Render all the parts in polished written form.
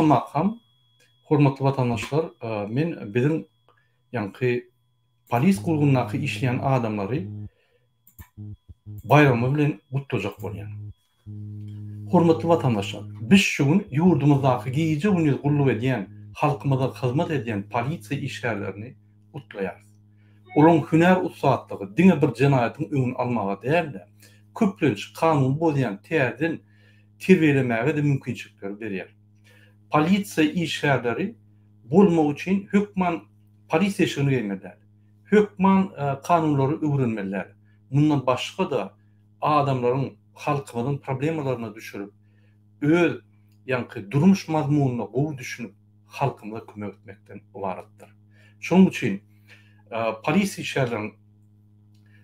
makam, hormatly vatandaşlar, men bizim ýa-ni polis gurgundaky işleyen adamlary bayramy bilen gutdajak bolýan. Hormatly vatandaşlar, biz şu gün ýurdumyzdaky giýje gündüz gullup edýän, halkymyza hyzmat edýän polisiýa işgärlerini gutlaýarys. Olaň hünär ussatlygy diňe bir jenaýatyň öňüni almaga däl-de, köplenç kanun bolýan täzen terbiýelemäge de mümkinçilikler berýär. Polisiýa işgärleri bolmak üçin hökman polisiýa işini gelmeliler. Hökman kanunlary öwrenmeliler. Bundan başga da adamlaryň halkymyzyň problemalaryna düşürüp, öz ýa-ni durmuş mazmunyna gowy düşünüp halkymyza kömek etmekden ibaretdir. Şonuň üçin polisiýa işgärleriň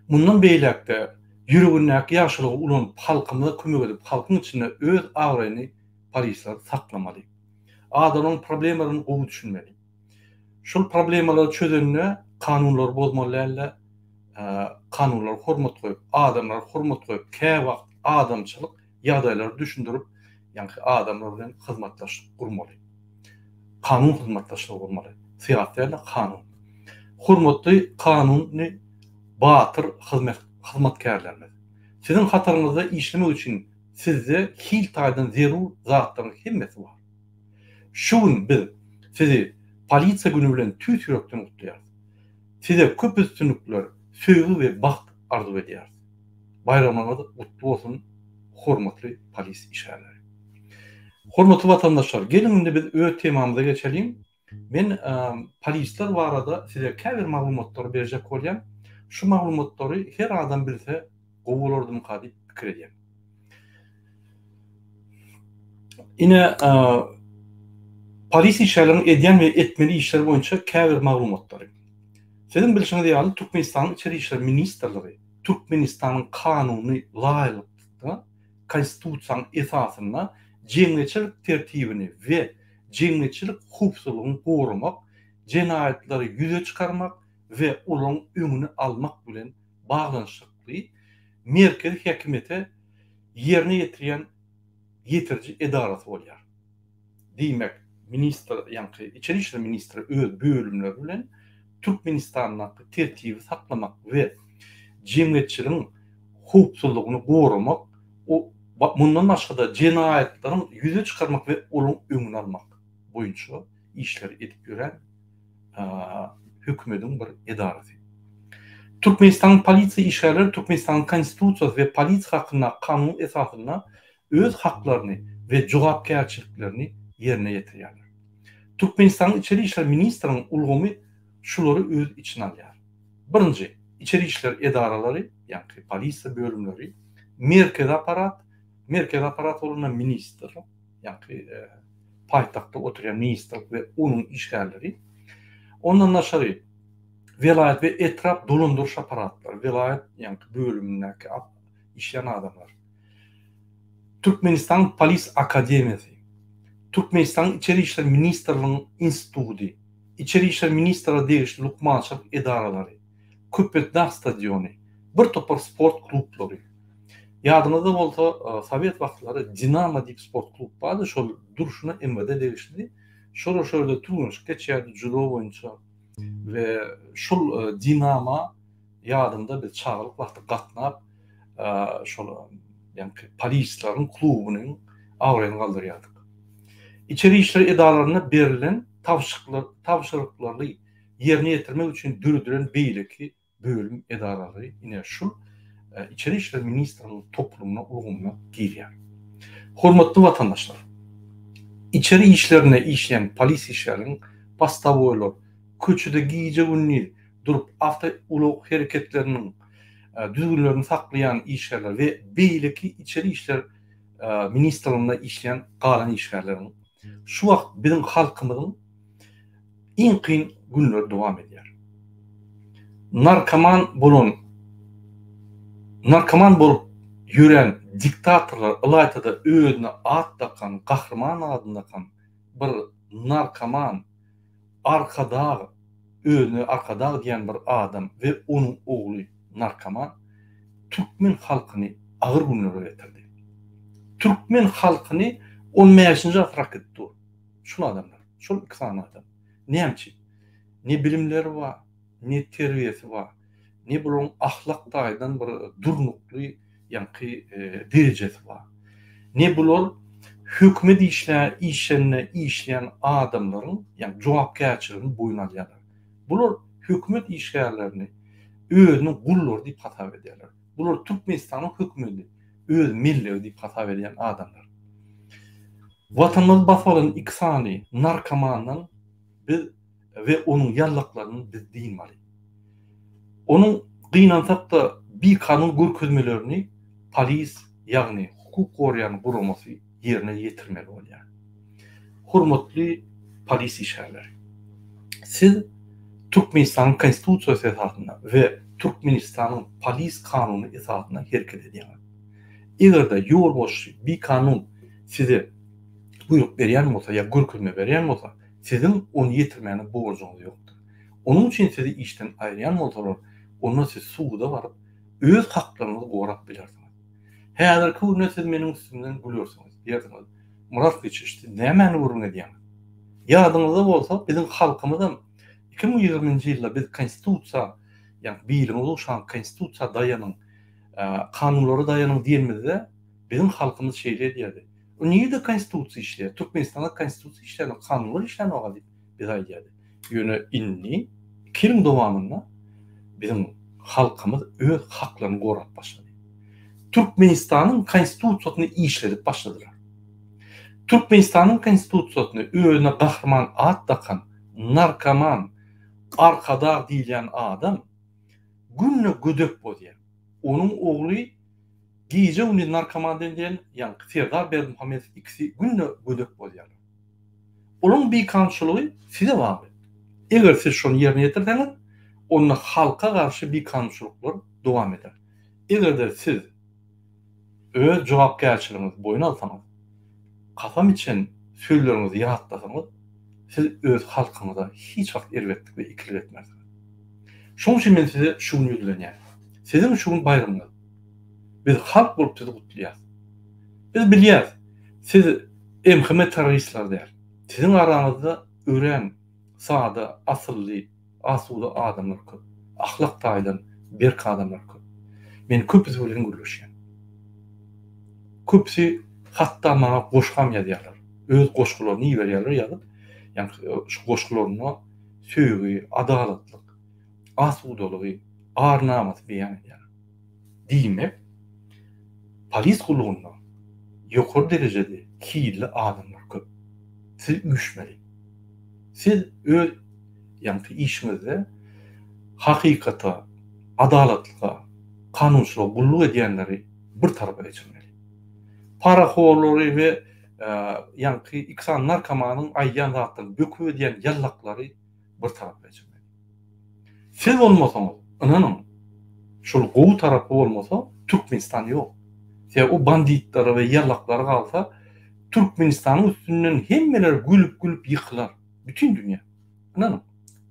bundan beýlekde ýüregindäki ýaşylygy ulanyp halkymyza kömek edip, halkyň içinde öz agryny polisiýa saklamaly. Adamlaryň problemlaryny gowy düşünmeli. Şol problemalary çözenine kanunlar bozmaly, kanunlara hormat koyup, adamlara hormat koyup, käwagt adamçylyk ýagdaýlary düşündirip, ýa-ni adamlar bilen hyzmatlaşyp gurmaly. Kanun hyzmatlaşygy bolmaly. Syýasatda kanun. Hormatly kanuny batyr hyzmatkarlarymyz. Sizin hatarınızda işlemek üçin sizde hil taýdan zerur zatlaryň hemmesi bar. Şu gün biz sizi polisiýa günü bilen tüýs ýürekden gutlaýarys. Size köp üstünlükler, söýgü we baht arzu edýäris. Bayramyňyz gutly bolsun, hormatly polis işgärleri. Hormatly vatandaşlar, gelin indi biz öz temamyza geçelim. Men polisler barada size käbir maglumatlar berjek bolýan. Şu maglumatlary her adam bilse gowy bolardymy diýip pikir edýän. Ine polis işgärlerini edýän we etmeli işler boýunça käbir maglumatlary. Sizin bilişiňiz ýaly Türkmenistanyň içeri işler ministrligi Türkmenistanyň kanuny laýykda konstitusiýanyň esasyna jeňleçilik tertibini we jeňleçilik hukuksyzlygyny gorumak, jenaýatlary ýüze çykarmak we olaň öňüni almak bilen baglanşykly merkez häkimete ýerine ýetirýän ýetirji edarasy bolýar. Diýmek, ministr, ýa-ni içeri işler ministri öz bölümleri bilen Türkmenistanyň tertibi saklamak we jeňleçiligiň hukuksyzlygyny gorumak, bundan başga da jenaýatlaryň ýüze çykarmak we olaň öňüni almak boýunça işler edip ýören hökümetiň bir edarasy. Türkmenistan polisiýa işgärleri Türkmenistan konstitusiýasy we polisiýa hakkynda kanun esasyna öz haklaryny we jogapkärçiliklerini ýerine ýetirýärler. Türkmenistan içeri işler ministriniň ulgamy şulary öz içine alýar. Birinji, içeri işler edaralary, ýa-ni polisiýa bölümleri, merkez aparat bolan ministr, ýa-ni paýtagtda oturýan ministr we onuň işgärleri. Ondan naşary vilayet we etraf dolandyryş aparatlary, vilayet ýa-ni bölümindäki işleyen adamlar. Türkmenistan Polis Akademiýasy, Türkmenistan İçeri işler Ministrliğiniň instituty, İçeri işler ministrliği degişli lukmançylyk edaralary, Köpekdağ stadiony, bir topar sport klublary. Ýadyňyzda bolsa, Sowet wagtlary Dinamo diýip sport klub bardy, şol duruşuna MVD degişli. Şol şöyle turmuş geçýärdi judo boýunça we şol Dinamo ýadymda biz çağırıp wagty gatnap şol ýa-ni polislaryň klubunyň awraýyny galdyrýardyk. İçeri işler edaralarına berilen tavşyryklary ýerine ýetirmek üçin dürdüren beýleki bölüm edaralary ine şol İçeri işler ministrliğiniň toplumuna ulgamy girýär. Hormatly vatandaşlar, içeri işlerine işleyen polis işlerinin pastaboylar, köçüde giyice günni durup hafta uluk hareketlerinin düzgünlerini saklayan işlerler ve beyleki içeri işler ministrliğinde işleyen kalan işlerlerin şu vakt bizim halkımızın en kıyın günler devam ediyor. Narkoman bolup yören diktatorlar ılaytada özüne at takan, kahraman adını takan bir narkoman özüne arkada diyen bir adam ve onun oğlu narkoman Türkmen halkını ağır günlere getirdi. Türkmen halkını 15. asra etti. Şol adamlar, şol iksan adam. Näçe? Ne bilimleri var, ne terbiyesi var, ne bulun ahlak daýdan bir durnukly ýa-ni derecesi var. Ne bulur hükmet işleyen adamların yani jogapkärçiligini boyuna alýarlar. Bular hükmet işgärlerini özüniň gulları diýip hatap edýärler. Bular Türkmenistanyň hükmeti, öz milleti diýip hatap edýän adamlar. Vatanymyz basalan iksany narkomanyň biz ve onun yallaklaryny biz diýmeli. Onun gynansak da bir kanun görkezmelerini polis ýagny hukuk goraýan guramasy yerine ýetirmeli bolýar. Hormatly polis işgärleri. Siz Türkmenistanyň konstitusiýasy esasyna we Türkmenistanyň polis kanuny esasyna hereket edýär. Egerde ýol boş bir kanun size buyruk berýän bolsa ýa görkezme berýän bolsa, sizin onu ýetirmäne borcuňyz ýokdur. Onun üçin sizi işten aýryan bolsalar, onda siz suwda baryp öz haklaryňyzy gorap bilersiňiz. Häzirki günde siz meniň üstümden gülýärsiňiz. Diýersiňiz, Murat geçişdi, näme urun edýän? Ýadyňyzda bolsa, bizim halkymyzdan 2020-nji ýylda biz konstitusiýa, ýani biýligimiz uşan konstitusiýa daýanyň, kanunlary daýanyň diýilmezde bizim halkymyz şeýle diýerdi. O niýe konstitusiýa işleýär? Türkmenistanda konstitusiýa işleýär, kanunlar işleýär oga diýip biz aýdýardy. Ýöne inni 2 ýyl dowamında bizim halkymyz öz haklaryny gorap başlady. Türkmenistanyň konstitusiýasyny işledip başladylar. Türkmenistanyň konstitusiýasyny özüne gahrman at takan, narkoman, arkada diýilen adam günne gödök bolýar. Onuň ogly giýje uny narkoman diýen, ýani Serdar Bermuhamedov ikisi günne gödök bolýar. Onuň bir kançylygy size bar. Eger siz şonu ýerine ýetirseňiz, onda halka garşy bir kançylyklar dowam eder. Eger siz öz jogapkärçiligiňizi boyuna alsaňyz, kafam için sözlerinizi yaratsaňyz, siz öz halkyňyza hiç wagt erwetlik we ikilik etmezsiniz. Şoň üçin men size şunu ýüzlenýär. Sizin şuň bayramaňyz. Biz halk bolup sizi gutlaýar. Biz bilýär, siz emhime teröristler däl. Sizin araňyzda ören, sada, asylly, asuda adamlar köp. Ahlak taýdan berk adamlar köp. Men köpüsi bilen gürleşýän. Köpüsi hatda maňa goşgam ýazýarlar. Öz goşgularyny ýerlerler ýazyp, ýani şu goşgularyna söýgi, adalatlyk, asudalygy, arnamat beýan edýär. Diýmek, polis gulugunda ýokary derejede kirli adamlar köp. Siz üşmeli. Siz öz ýani işinizde hakykata, adalatlyga, kanunçylyga gulluk edýänleri bir tarafa geçirmeli. Paraxorlary we ýani iksan narkomanyň aýýan zatlaryny böküp edýän ýallaklary bir tarafa geçirmeli. Siz bolmasaňyz, inanyň, şol gowy tarapy bolmasa Türkmenistan ýok. Siz o banditlary we ýallaklary galsa, Türkmenistanyň üstünden hemmeler gülüp ýykylar. Bütün dünýä. Inanyň,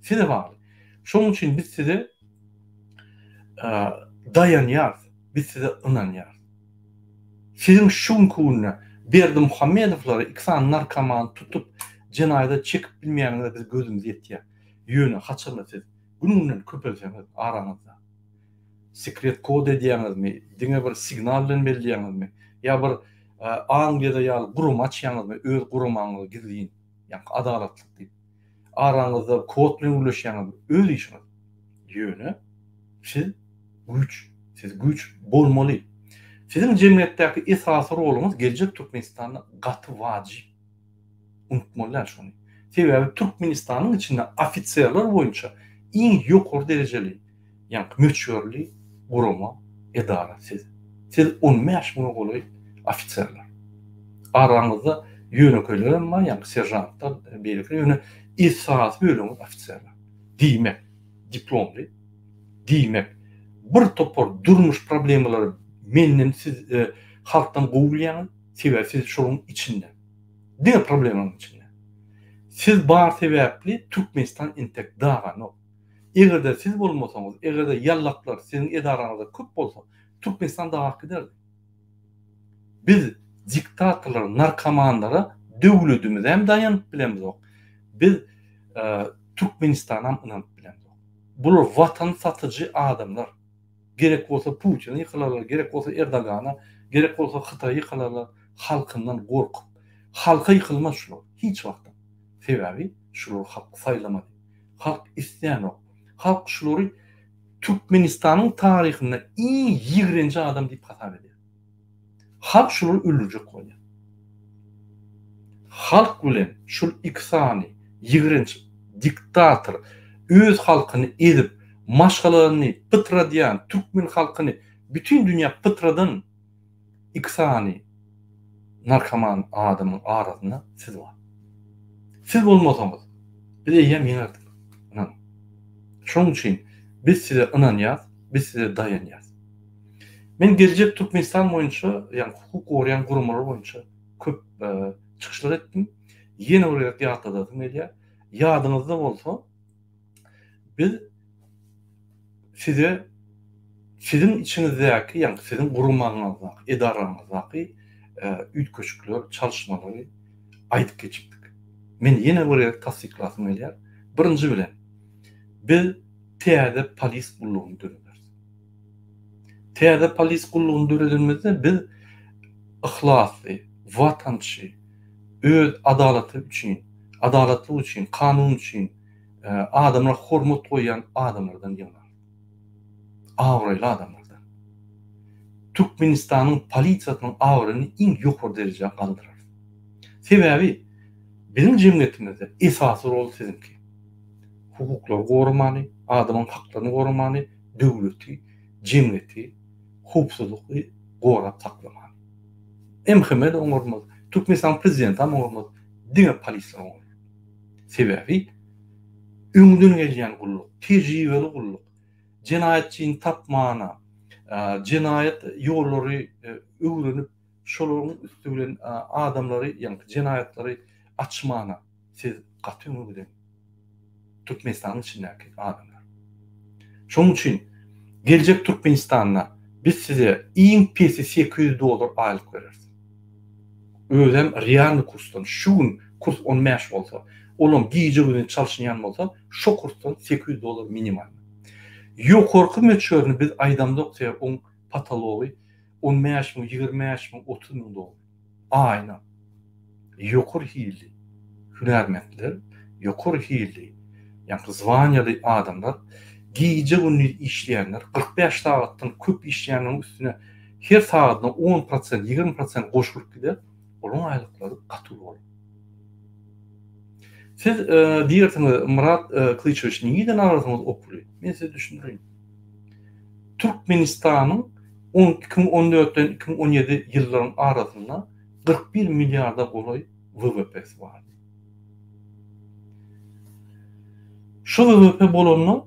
size bagly. Şoň üçin biz size dayanýar, biz size inanýar. Sizin şunkuna Berdimuhamedowlary iksan narkoman tutup jenaýda çekip bilmeýänler biz gözümüz ýetýär. Ýöne haçyrma siz. Gününden köpelseňiz araňyzda. Sekret kod edýäňizmi, diňe bir signal bilen belleýäňizmi, ýa bir Angliýada ýaly gurum açýaňyzmy, öz gurumanyňyzy gizliň, ýani adalatlyk diýip. Araňyzda kod bilen ulaşýaňyz öz işiniz. Ýöne siz güç bolmaly. Sizin cemiyetdäki esasy rolunuz gelecek Türkmenistanda gaty wajyp. Unutmalylar şonu. Sebebi Türkmenistanyň içinde ofisiýerler boýunça iň ýokary derejeli, ýani möçürli guruma edara siz. Siz 15 muny goly ofisiýerler. Araňyzda ýönekeler bar, ýani serjantlar, beýlikler, ýöne esas bölümiz ofisiýerler. Diýmek, diplomly, diýmek, bir topar durmuş problemleri menden siz halktan gowulýan, sebäbi siz şonuň içinde. Diňe problemanyň içinde. Siz bar sebäpli Türkmenistan intek dagan ok. Egerde siz bolmasaňyz, egerde ýallaklar sizin edaraňyzda köp bolsa, Türkmenistan daga giderdi. Biz diktatorlar, narkomanlara döwletimiz hem dayanıp bilemiz ok. Biz Türkmenistan hem inanıp bilemiz ok. Bular vatan satıcı adamlar. Gerek bolsa Putin'i yıkılarlar, gerek bolsa Erdogan'a, gerek bolsa Xitay'ı yıkılarlar. Halkından gorkup. Halka yıkılmaz şular. Hiç wagtda. Sebebi şular halk saylamadı. Halk isteyen ok. Halk şulary Türkmenistan'ın tarihinde en yiğrenci adam deyip hasap ediyor. Halk şulary öldürecek koyuyor. Halk bilen şul iksani, yiğrenç, diktator, öz halkını edip, maşgalarını pıtra diyen Türkmen halkını bütün dünya pıtradan iksani, narkoman adamın arasında siz var. Siz olmasanız, biz eyyem yenerdik. Şunun için biz size inanyaz, biz size dayanyaz. Men gelecek Türkmenistan boyunca, yani hukuk koruyan kurumlar boyunca köp çıkışlar ettim. Yeni oraya yatadadım eliye. Yadınızda olsa biz size sizin içinizdeki, yani sizin kurumanızdaki, idaranızdaki ütköçükler, çalışmaları aytıp geçipdik. Men yine oraya tasdiklasım eliye. Birinci bilen biz täze polis kulluğunu dönüyoruz. Täze polis kulluğunu dönüyoruz. Biz ihlaslı, vatançı, öz adalatı üçün, adalatlı üçün, kanun üçün adamlar hormat koyan adamlardan yana. Avraylı adamlardan. Türkmenistan'ın polisiýasynyň awryny iň ýokary derejede galdyrar. Sebebi bizim jemgyýetimizde esasy rol sizinki. Hukuklar gorumany, adamın haklaryny gorumany, döwleti, jemgyýeti, hukuksyzlygy gorap saklamany. Emheme de oňormaz. Türkmenistan prezidenti hem oňormaz. Diňe polisler oňor. Sebebi öňden gelýän gulluk, tejribeli gulluk, cinayetçiyi tapmana, cinayet ýollary öwrenip şolaryň üstü bilen adamlary, ýani cinayetleri açmana siz gatyňy bilen Türkmenistanyň içindäki adamlar. Şonuň üçin gelecek Türkmenistan'a biz size iň pesi $800 aýlyk bereriz. Özüm realny kursdan şu gün kurs 15 bolsa, olam giýje bilen çalışýan bolsa, şo kursdan $800 minimal. Ýokarky meçörni biz aýdamda oksaýar, on patology 15 mi, 25 mi, 30 min dolar. Aýna. Ýokary hilli hünärmendler, ýokary hilli, ýani zwanyaly adamlar, giýje günni işleýänler, 45 saatdan köp işleýäniň üstüne her saatyna 10%, 20% goşulyp gider. Onun aýlyklary gaty bol. Siz diýersiniz Murat Kılıçdaroğlu niýeden arasyňyz okuly? Men size düşündireyim. Türkmenistanyň 2014-den 2017 ýyllaryň arasynda 41 milliarda bolay WWP'si bar. Şu WWP bolanyny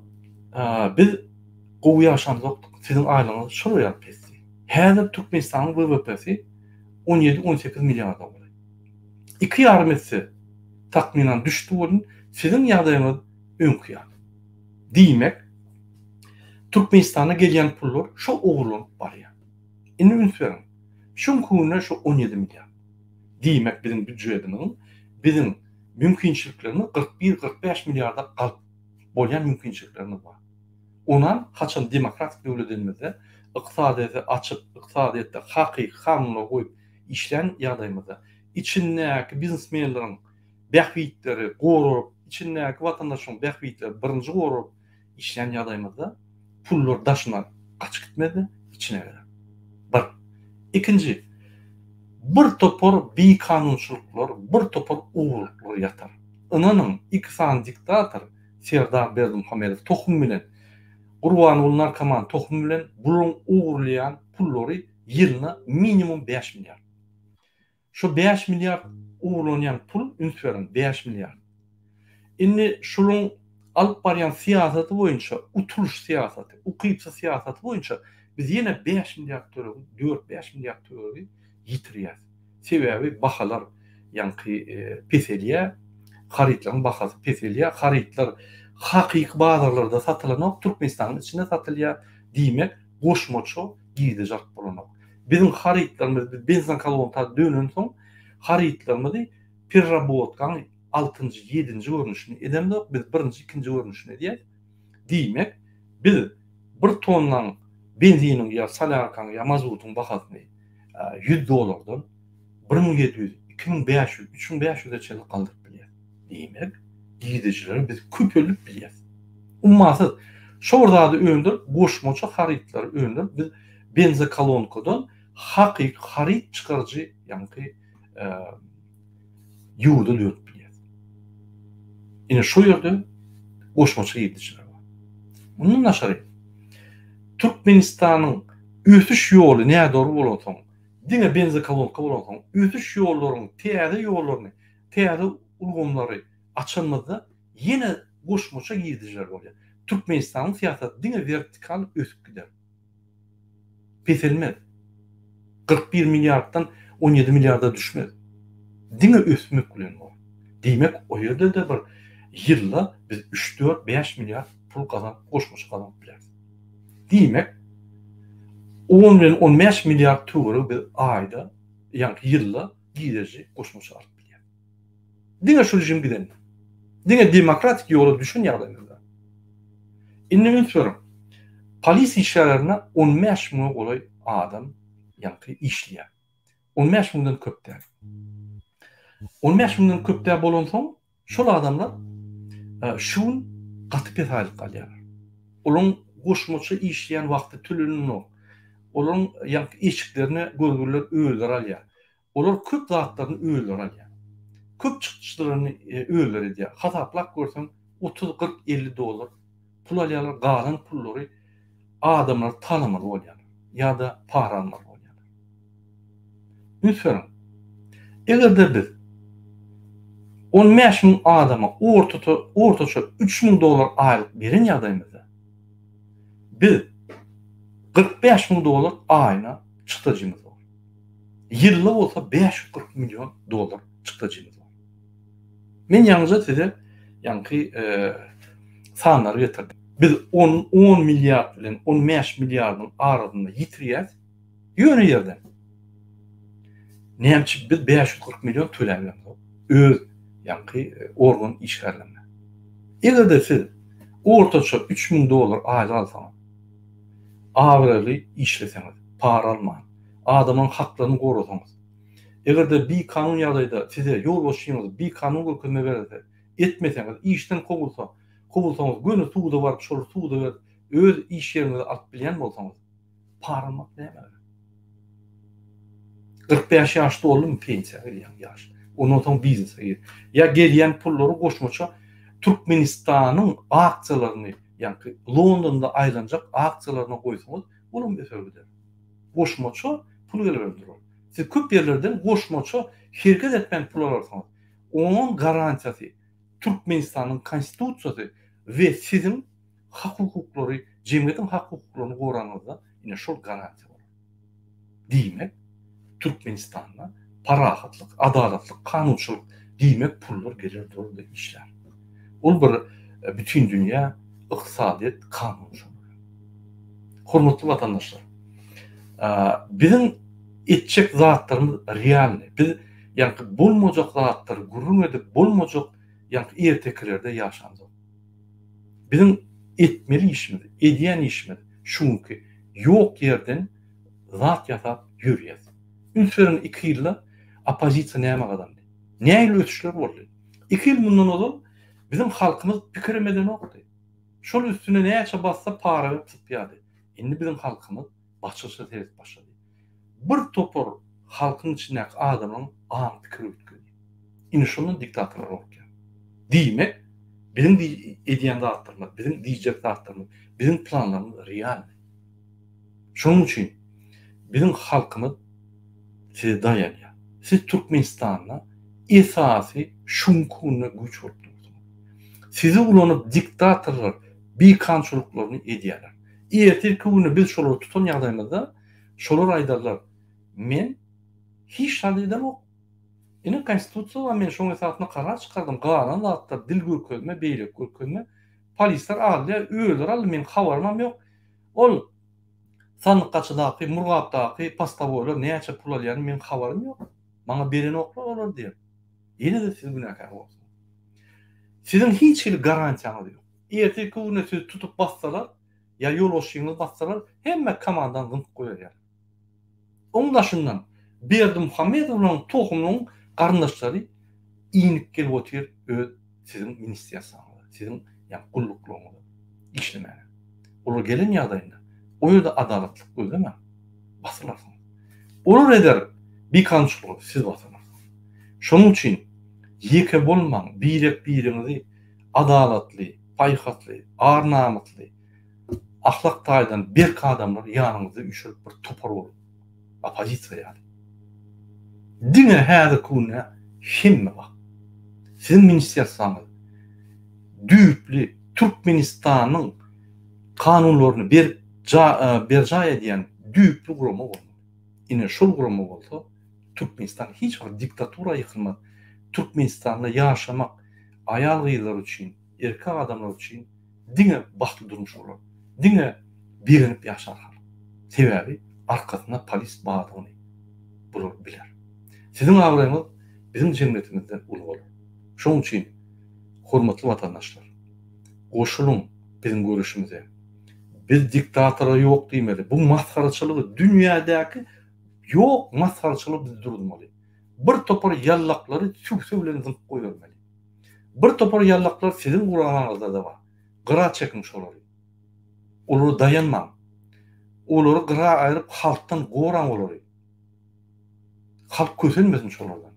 biz gowy ýaşamyzda sizin aýlygyňyz şuraya pesdi. Häzir Türkmenistanyň WWP'si 17-18 milyar dolar. 2,5 etse takminen düştü bolun, sizin ýagdaýyňyz öňküýär. Diýmek, Türkmenistana gelýän pullar şo owurlanyp barýar. Indi ünsüren, şoň kunna şo 17 milyar. Diýmek bizim büdjetimiň, bizim mümkinçiliklerini 41-45 milyarda galyp bolýan mümkinçiliklerimiz bar. Onan haçan demokratik döwletimizde iqtisadiýaty açyp, iqtisadiýatda hakyky kanunlar goýup işlän ýagdaýymyzda içindäki biznesmenleriň bähwitleri gorup, içindäki watandaşyň bähwitleri birinji gorup işlän ýagdaýymyzda pullar daşyna gaçyp gitmedi, içine girer. Bir. Ikinji, bir topar beýkanunçylyklar, bir topar owurluklar ýatar. Inanyň iksan diktator Serdar Berdimuhammedow tohum bilen Gurbanoğlu narkoman tohum bilen bulun owurlayan pullary ýylyna minimum 5 milyar. Şu 5 milyar owurlanýan pul ünsüren 5 milyar. Indi şolun alyp barýan siýasaty boýunça, utuluş siýasaty, ukypsy siýasaty boýunça biz ýene 5 milyar töregi, 4-5 milyar töregi ýitirýär. Sebebi bahalar ýani peselýär, haritlaryň bahasy peselýär, haritlar hakyky bazarlarda satylan Türkmenistanyň içinde satylýar diýmek goşmaço giýdejak bolanok. Bizim haritlarymız benzin kolonta dönen soň haritlarymyzy perrabotkanyň 6-njy, 7-nji görnüşini edemde biz 1-nji, 2-nji görnüşini diýär. Diýmek biz bir tonnaň benzinin ya salarkan ya mazotuň bahasyny $100 $1700, 2500, 3500 çelik galdyryp bilýär. Diýmek, giýdijiler biz köpelip bilýär. Ummasy şoğurdady öňdür, goşmaça haritler öňdür. Biz benze kolonkadan hakyky harit çykarjy ýa-ni ýurdu döýüp bilýär. Ine şo ýerde goşmaça giýdijiler bar. Bunun naşary Türkmenistanyň ötüş ýoly näde bolsaň, diňe benze kolonka bolsaň, ötüş ýollaryny, täze ýollaryny, täze ulgamlary açylmada ýene goşmaça giýdijiler bolýar. Türkmenistanyň siýasaty diňe vertikal ösüp gider. Peselmez. 41 milyarddan 17 milyarda düşmez. Diňe ösmek bilen bol. Diýmek o ýerde de bir ýylda biz 3-4-5 milyard pul kazan, goşmaça kazanyp bileriz. Diýmek 10-15 milyard tuğru bir ayda, ýa-ni ýylda giýdirji goşmaça alyp bilýär. Diňe şu rejim giden. Diňe demokratik ýola düşün ýagdaýynda. Indi men sorum. Polis işlerine 15 milyon olay adam ýa-ni işleýär. 15 milyondan köpdär. 15 milyondan köpdär bolansoň, şol adamlar şuň gaty pesalyk alýar. Olaň goşmaça işleýän wagty tülünün olaň ýa-ni eşiklerini gözgürler öýler alýar. Olar köp zatlaryny öýler alýar. Köp çykçylaryny öýler edýär. Hasaplap görseň 30, 40, 50 dolar pul alýarlar, galan pullary adamlar tanımaly bolýar ýa-da paranmaly bolýar. Ünsürüm. Egerde biz 15 min adama ortaça 3 min dolar aylyk beren ýagdaýymyzda biz 45 min dolar aýyna çykdyjymyz bar. Ýylda bolsa 540 milyon dolar çykdyjymyz bar. Men ýalňyza size ýa-ni sanlary getirdim. Biz 10 milyard bilen 15 milyardyň arasynda ýitirýäs. Ýöne ýerden. Näçe biz 540 milyon töläýäs. Öz ýa-ni organ işgärlenme. Egerde siz ortaça 3 min dolar aýlyk alsaňyz, awraly işleseňiz, para alman, adamyň haklaryny gorasaňyz, egerde bir kanun ýagdaýda size ýol boşýyňyz, bir kanun gökülme berse, etmeseňiz, işden kowulsaňyz, göni suwda baryp şol suwda berip öz iş ýerinize alyp bilýän bolsaňyz, para almak näme? 45 ýaşda oldum, pensiýa berýän ýaş. Ondan soň biznesä gir. Ya gelýän pullary goşmaça Türkmenistanyň aksiýalaryny, ýa-ni Londonda aýlanjak aksiýalaryna goýsaňyz, bolum ösürgider. Goşmaça pul gelir. Siz köp ýerlerden goşmaça şirket etmän pul alsaňyz, onun garantiýasy Türkmenistanyň konstitusiýasy we sizin hak hukuklary, jemgyýetiň hak hukuklaryny goranňyzda ine şol garantiýa bar. Diýmek, Türkmenistanda parahatlyk, adalatlyk, kanunçylyk diýmek pullar gelir durdy işler. Ol bir bütün dünýä ykdysadyýet kanunçylyk. Hormatly watandaşlar, bizim etjek zatlarymız realny. Biz ýa-ni bolmajak zatlar gurrun edip bolmajak ýa-ni erteklerde ýaşanjak. Bizim etmeli işimiz, edýän işimiz şunki ýok ýerden zat ýasap ýürýär. Ünsürün 2 ýylda opozisiýa näme gadandy? Näme ötüşler boldy? 2 ýyl mundan ozal bizim halkymyz pikirmeden okdy. Şol üstüne näçe bassa para berip tutýardy. Indi bizim halkymyz başçysa teres başlady. Bir topor halkyň içinde adamyň aň pikir ötküdi. Indi şonun diktatorlar bolýar. Diýmek, bizim edýän zatlarymyz, bizim diýjek zatlarymyz, bizim planlarymyz real. Şonuň üçin bizim halkymyz size dayanýar. Siz Türkmenistanda esasy şunkuny güç bolupdyr. Sizi ulanyp diktatorlar bir kançylyklaryny edýärler. Erteki güni biz şolary tutan ýagdaýymyzda şolar aýdarlar. Men hiç şalydan ok. Ine konstitusiýa men şoň esasyna karar çykardym. Galan zatlar dil görkezme, beýlek görkezme. Polisler aldy, öýler aldy, men habarym ýok. Ol sanykgaçydaky, murgapdaky, pastavolar näçe pul alýany men habarym ýok. Maňa beren oklar olar diýer. Yine de siz günahkar olsun. Sizin hiç garantiyanız yok. Erteki güne sizi tutup bassalar, ya yol oşuyunu bassalar, hemen kamandan zınıp koyar. Onun dışından Berdi Muhammedov'un tohumunun kardeşleri iyilik gelip oturuyor sizin ministeriyanızda, sizin yani kullukluğunuzda işlemeye. Olur gelin yadayında. O yolda adaletlik öyle mi? Basılarsınız. Olur eder bir kançılığı siz basılarsınız. Şunun için yeke bolmaň, birek birinizi adaletli, paýhatly, arnamatly, ahlak taýdan bir adamlar ýanyňyzda üşürip bir topar bolup opozisiýa ýaly. Diňe häzir kunna himme bak. Sizin ministeriýasyňyz düýpli Türkmenistanyň kanunlaryny berja edýän düýpli gurama bolmaly. Ine şol gurama bolsa Türkmenistan hiç bir diktatura ýykylmaz. Türkmenistan'da yaşamak ayal gıylar için, erkek adamlar için dine bahtı durmuş olur. Dine birinip yaşarlar. Sebebi arkasında polis bağdığını bulur bilir. Sizin ağrınız bizim cemniyetimizden ulu olur. Şunun için hurmatly vatandaşlar, koşulun bizim görüşümüze. Biz diktatora yok demeli. Bu maskaraçılığı dünyadaki yok maskaraçılığı biz durdurmalı. Bir topar yallakları süksüvlerini zınıp koyurmalı. Bir topar yallaklar sizin Kur'an'ınızda da var. Gıra çekmiş olur. Olur dayanmam. Olur gıra ayırıp halktan koran olur. Halk köselmesin şolardan.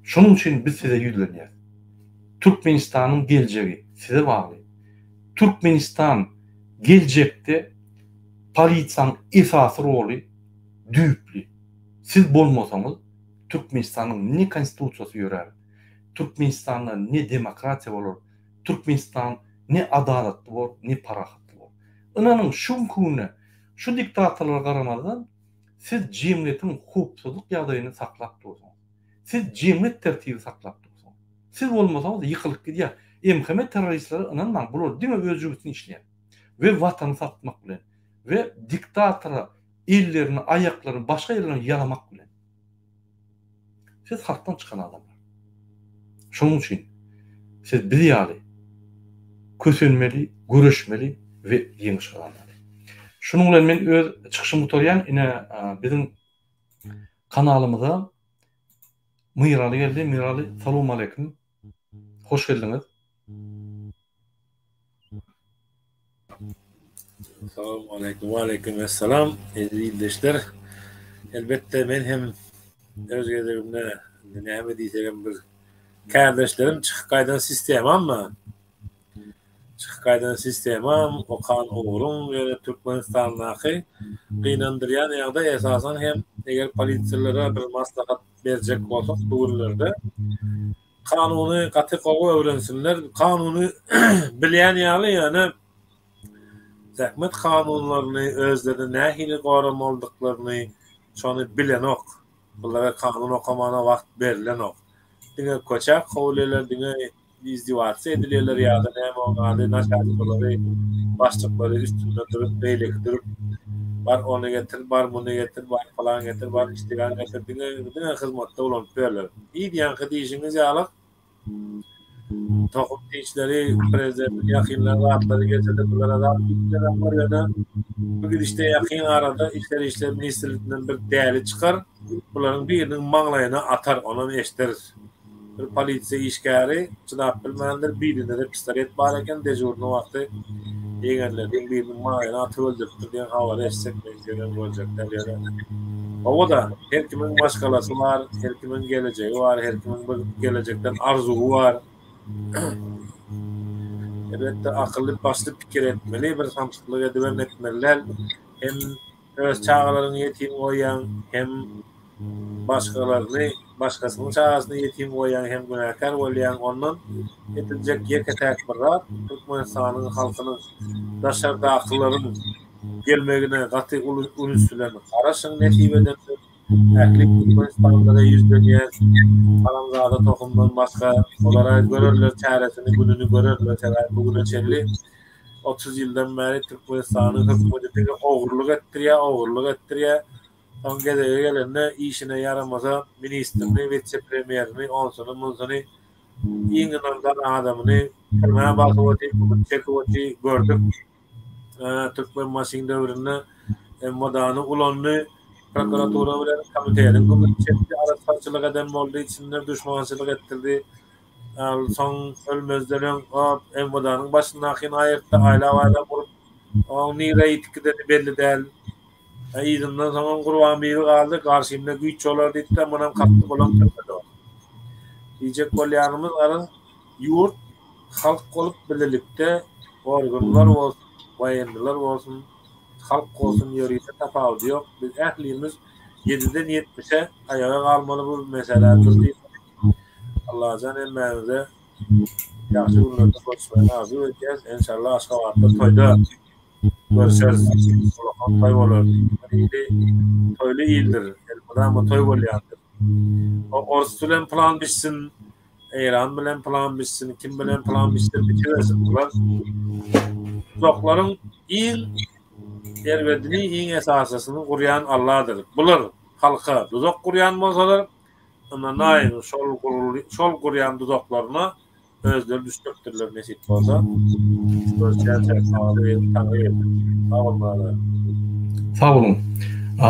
Şunun için biz size yüzleniyoruz. Türkmenistan'ın geleceği size bağlı. Türkmenistan gelecekte polisiyanın esası rolü düýpli. Siz bolmasanız Türkmenistan'ın ne konstitusiyası ýörer, Türkmenistan'da ne demokrasiya olur, Türkmenistan ne adaletli olur, ne parahatly olur. Inanın şu günü, şu diktatorlara garamadan siz cemiyetiň hukuksyzlyk ýagdaýyny saklap durýarsyňız. Siz cemiyet tertibi saklap durýarsyňız. Siz bolmasaňyz ýykylyp gidýär. Emheme teröristleri inanmaň, bular diňe özüňizden işleýär. We watany satmak bilen we diktatora ellerini, ayaklarını başka yerlerine yalamak bilen. Siz halktan çıkan adamlar. Şunun için siz bilýäli, kösenmeli, görüşmeli ve ýeňiş alanmaly. Şunun bilen men öz çykyşymy bitirýän, ine bizim kanalymyza Myraly geldi. Myraly, salamu aleykum. Hoş geldiňiz. Assalamu alaikum ve aleykümselam. Izleyiciler, elbette men hem özgelerimde näme diýsem bir kardeşlerim çıkaydan sistemam mı? Çıkaydan sistemam okan oğlum ve Türkmenistan'daki kıynandıryan ýagda esasen hem eger polisiýallara bir maslahat berjek bolsak bu günlerde kanuny gaty gowy öwrensinler, kanuny bilýän ýaly ýani zähmet kanunlaryny özlerine nähili goramaldyklaryny şonu bilen ok. Bulara kanun okamana wagt berilen ok. Diňe koçak howleler, diňe izdiwaçy edilýärler ýa-da näme ogady naşatlary, başlyklary üstünde durup beýlek durup bar onu getir, bar bunu getir, bar falan getir, bar iştigal getir, diňe hyzmatda bolup berler. Ýa-da diýişiňiz ýaly tohum işleri prezident yakınlar rahatları geçirdi bunlara da var ya da bugün işte yakın arada işler ministerliğinden bir değerli çıkar bunların birinin mağlayına atar onu eştirir bir polisiya işgari çınap bilmenler birine de pistolet barken dejurnu vakti yegenlerden birinin mağlayına atı öldürtür diyen havada eşsek mecliyen olacaklar ya da o da her kimin başkalası var, her kimin geleceği var, her kimin gelecekten arzuğu var. Elbette akıllı başlı pikir etmeli, bir samsızlığa devam etmeliler. Hem öz çağlarını yetim koyan, hem başkasının çağasını yetim koyan, hem günahkar olayan ondan yetilecek yeketek bir rahat, Türkmenistan'ın halkının dışarıda akılların gelmegine katı uluslarını karışın netibeden Ähli Türkmenistan'da da yüzlenýär, Alamzada tohumdan başga olara görürler çaresini, gününü görürler. Bugüne çelli 30 ýyldan beri Türkmenistan'ın hökümeti ogurluk etdirýär. on gelene işine yaramasa ministerini, vice-premierini, onsunu İngiliz'den adamını kırmaya basıvati, çekivati gördük. Türkmen Masing devrinde modanı ulanını prokuratura bilen komitenin komitesi arasçılık eden olduğu için düşmançılık ettirdi. Son ölmezlerin modanın başındaki ayırtta ayla vurup o nirayet dedi belli değil. İyidinden sonra kurban biri kaldı. Karşımda güç olar dedi de bunun kattı olan tırmadı. Diyecek kolyanımız arın yurt halk olup birlikte organlar olsun, bayanlar olsun, halk olsun yörüyle tafavut yok. Biz ehlimiz 7'den 70'e ayağa kalmalı bu meseledir değil. Allah can emmenize yaxşı günlerde konuşmaya arzu edeceğiz. İnşallah aşkavatta toyda görüşürüz. Toy olur. Toylu iyidir. Elbada toy olayandır. Orası bilen plan bitsin, İran bilen plan bitsin, kim bilen plan bitsin, bitiversin. Bunlar tuzakların en ervedini, en esasısını kuruyan Allah'dır. Bular halka tuzak kuruyan bolsalar, ama naim şol kuruyan tuzaklarına özleri düştüktürler nesip olsa. Sağ olun.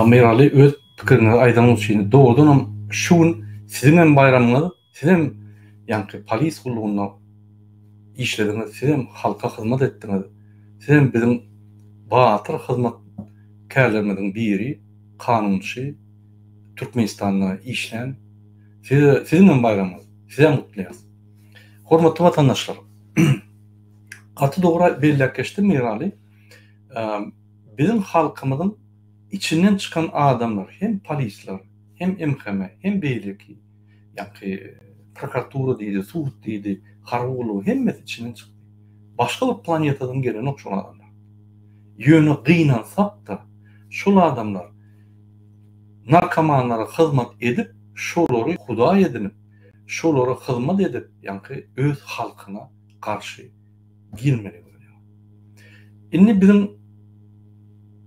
Merali öz pikirini aydanız için doğrudan şun sizin bayramınız, sizin yani polis kulluğuna işlediniz, sizin halka hizmet ettiniz, sizin bizim batır hizmet kärlerimizin biri kanunçy Türkmenistan'da işlen sizin bayramınız, size mutluyuz. Hormatly vatandaşlar, katı doğru belirleşti Merali. Bizim halkımızın içinden çıkan adamlar, hem polisler, hem MHM, hem beyleki, yani prokuratura deydi, suud deydi, Harvulu, hem içinden çıktı. Başka bir planetadan gelen o şol adamlar. Yönü kıynansap da şol adamlar narkomanlara hizmet edip, şolları huda edinip, şolları hizmet edip, yani öz halkına karşı girmeli. Inni bizim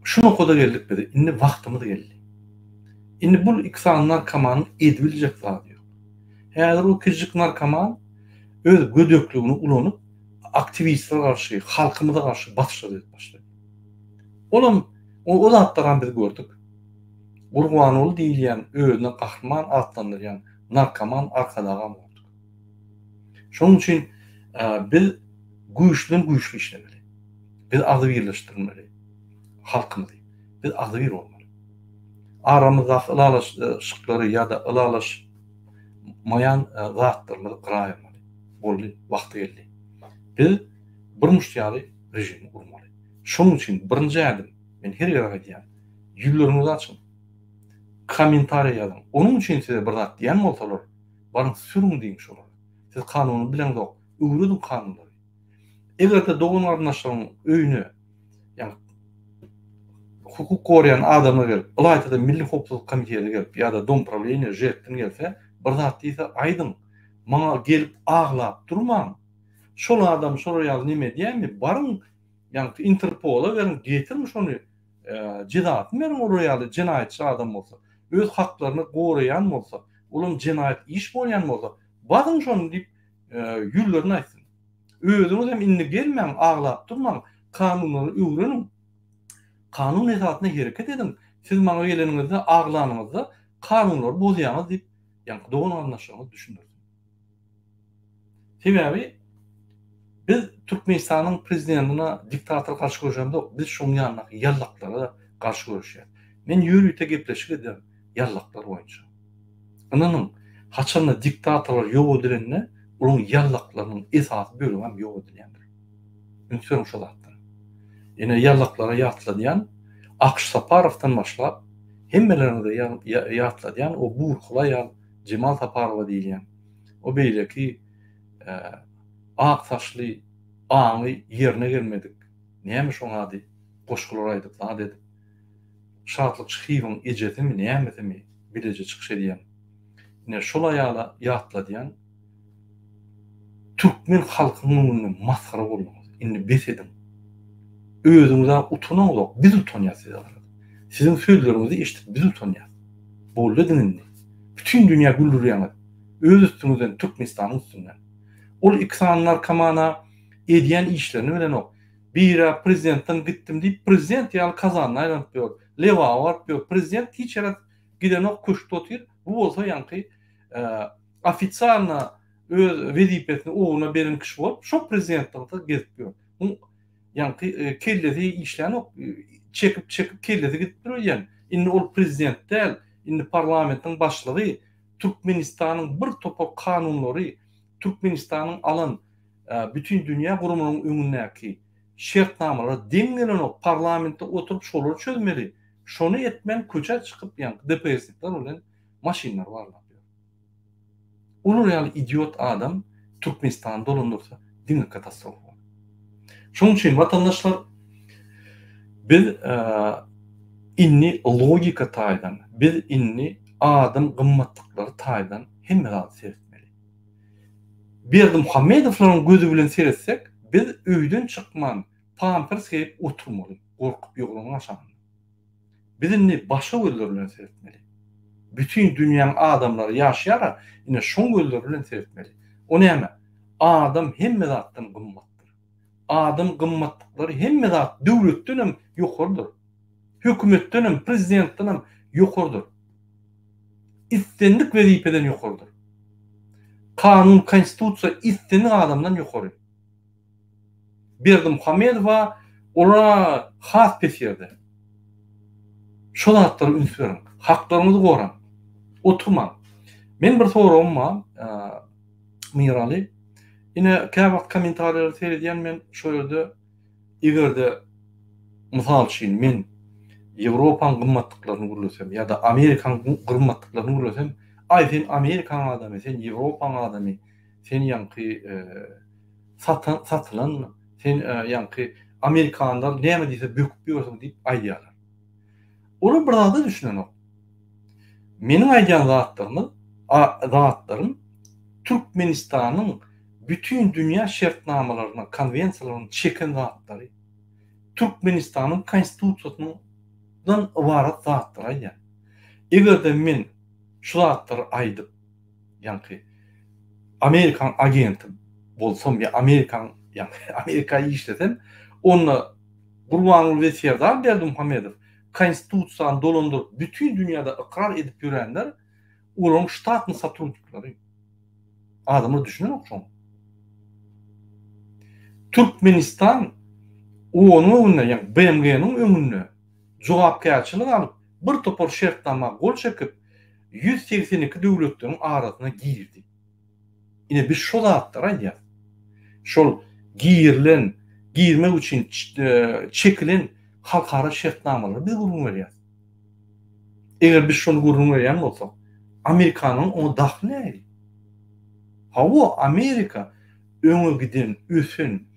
şunu koda geldik dedi. İnni vaktimiz geldi. İnni bu iksan narkomanın edilecek zaten yok. Eğer o küçük narkoman öz gödöklüğünü ulanıp aktivistler karşı, halkımıza karşı başladı. Oğlum, o zatlardan biz gördük. Urganoğlu deyilyen, özüne kahraman atlandıryan narkoman arkadağa olduk. Şunun için biz güçlü işlemeli. Biz adı birleştirmeli. Halkımızı. Biz adı bir olmalı. Aramızda ılalaşıkları ya da ılalaşmayan zatlarımızı kırayamalı. Oldu, vakti geldi. Biz bir müştiyali rejimi kurmalı. Şunun için birinci adım, ben her yere gidiyorum. Yüzlerinizi açın. Komentari yazın. Onun için size bir zat diyen mi olsalar, barın sürün demiş olur. Siz kanunu bilen yok. Öğrenin kanunları. Evlerde doğun arkadaşlarının öyünü, yani hukuk koruyan adamlar gelip, Ilaytada Milli Hukuk Komitesi gelip ya da Dom Pravleniya Jettin gelse, bir zat deyse aydın, bana gelip ağlap durmam. Şol adam soruyalı neme diyen mi? Barın, yani Interpol'a verin, getirmiş onu cidatın verin oraya cinayetçi adam olsa, öz haklarını koruyan olsa, onun cinayet iş boyan olsa, bakın şunu deyip yüzlerini açsın. Özünüz hem inni gelmem, ağlap durmam, kanunları öğrenin. Kanun esasına hareket edin. Siz bana geleningizde ağlanыңızda kanunları bozuyanız deyip, yani doğru anlaşılığını düşünürsünüz. Sebebi, biz Türkmenistan'ın prezidentine diktatör karşı koyacağımda biz şunun yanına yallaklara karşı koyacağız. Ben yürüyüte gepleşik ederim yallaklar boyunca. Ananın haçanla diktatörler yok edilenine onun yallaklarının esası bölümü yok edilendir. Ünitörüm şu zaten. Yine yallaklara yatla diyen Akış Saparov'tan başlayıp hemmelerine de yatla diyen o Burkula ya Cemal Saparova diyen o böyle ki Aktaşlı ağını yerine gelmedik. Neymiş ona adı? Koşkularaydık daha dedim. Şartlık çıkıyım eceti mi neyemedi mi? Bilece çıkışı diyen. Yine şol ayağla yatla diyen Türkmen halkının maskara olmaz. İnni bes edin. Özünüzden utunan olak. Biz utanıyasız. Sizin sözlerinizi eşitip biz utanýar. Boldy dinini. Bütün dünya güldürýär. Öz üstüňizden Türkmenistan'ın üstünden. Ol iksanlar kamana edýän işlerini bilen ok. Bir prezidentden gittim diýip prezident ýaly kazanyny aýlanýar. Leva var, prezident hiç ýere giden ok köşkde otyr. Bu bolsa ýanky ofitsialna öz wezipetini oğluna beren kişi bolup şo prezidentlikde gezip ýör. Bu ýanky kellesi işlerini ok çekip kellesi gidip durýar. Indi ol prezident däl, indi parlamentiň başlygy, Türkmenistanyň bir topok kanunlary, Türkmenistanyň alan bütün dünya gurumunyň öňündäki şertnamalar deňgelen o parlamentde oturup şolary çözmeli. Şonu etmen köçe çıkıp ýanky DPS'likler bilen maşinler barlar. Ulu real idiot adam Türkmenistan dolandırsa diňe katastrofa. Şonuň üçin vatandaşlar biz inni logika taýdan, biz inni adam gymmatlyklary taýdan hemme zat seretmeli. Berdi Muhammedowlaryň gözü bilen seretsek, biz öýden çykman, pampers giyip oturmaly, gorkup ýoglaryň aşagyna. Biz inni başga gözler bilen seretmeli. Bütün dünýäň adamlary ýaşaýar, ine şoň gözler bilen seretmeli. O näme? Adam hemme zatdan gymmatdyr. Adam gymmatlyklary hemme zat döwletden hem ýokardyr. Hökümetden hem, prezidentden hem ýokardyr. İstendik wezipeden ýokardyr. Kanun, konstitusiýa istenik adamdan ýokary. Berdi Muhammedowa olara has pesýärdi. Şol hatlary ünsüren, haklaryňyzy goran. Oturman. Men bir sorum var, Mirali. Ine käwagt kommentarlar seredýän men şöyle egerde mysal üçin men Ýewropaň gymmatlyklaryny görlesem ýa-da Amerikaň gymmatlyklaryny görlesem, ay sen Amerikaň adamy, sen Ýewropaň adamy, sen ýanky satylan, sen ýanky Amerikanlar näme diýse böküp ýörsiň diýip aýdýarlar. Onu burada düşünen ok. Menin aýdýan zatlarym Türkmenistanyň bütün dünya şertnamalaryna, konvensiýalaryna çeken zatlary. Türkmenistanyň konstitusiýasyndan ibarat zatlar aýdýar. Egerde men şu zatlary aýdyp, ýanky Amerikan agentim bolsam ýa Amerika işlesem, onu Gurbanul ve Serdar Berdi Muhammedow konstitusiýany dolandyryp bütün dünyada ikrar edip ýörenler olaryň ştatny satyrdyklary. Adamlar düşünen okşam. Türkmenistan onun öňünde, ýani BMG'nin öňünde jogapkärçilik alyp bir topar şertnama gol çekip 182 döwletleriň arasyna girdi. Ine biz şol zatlary aýdýar. Şol girmek üçin çekilen halkara şertnamalary biz gurulmy berýär. Eger biz şonu gurulmy berýän bolsak, Amerikanyň o dahne. Hawa Amerika öňe giden üsün,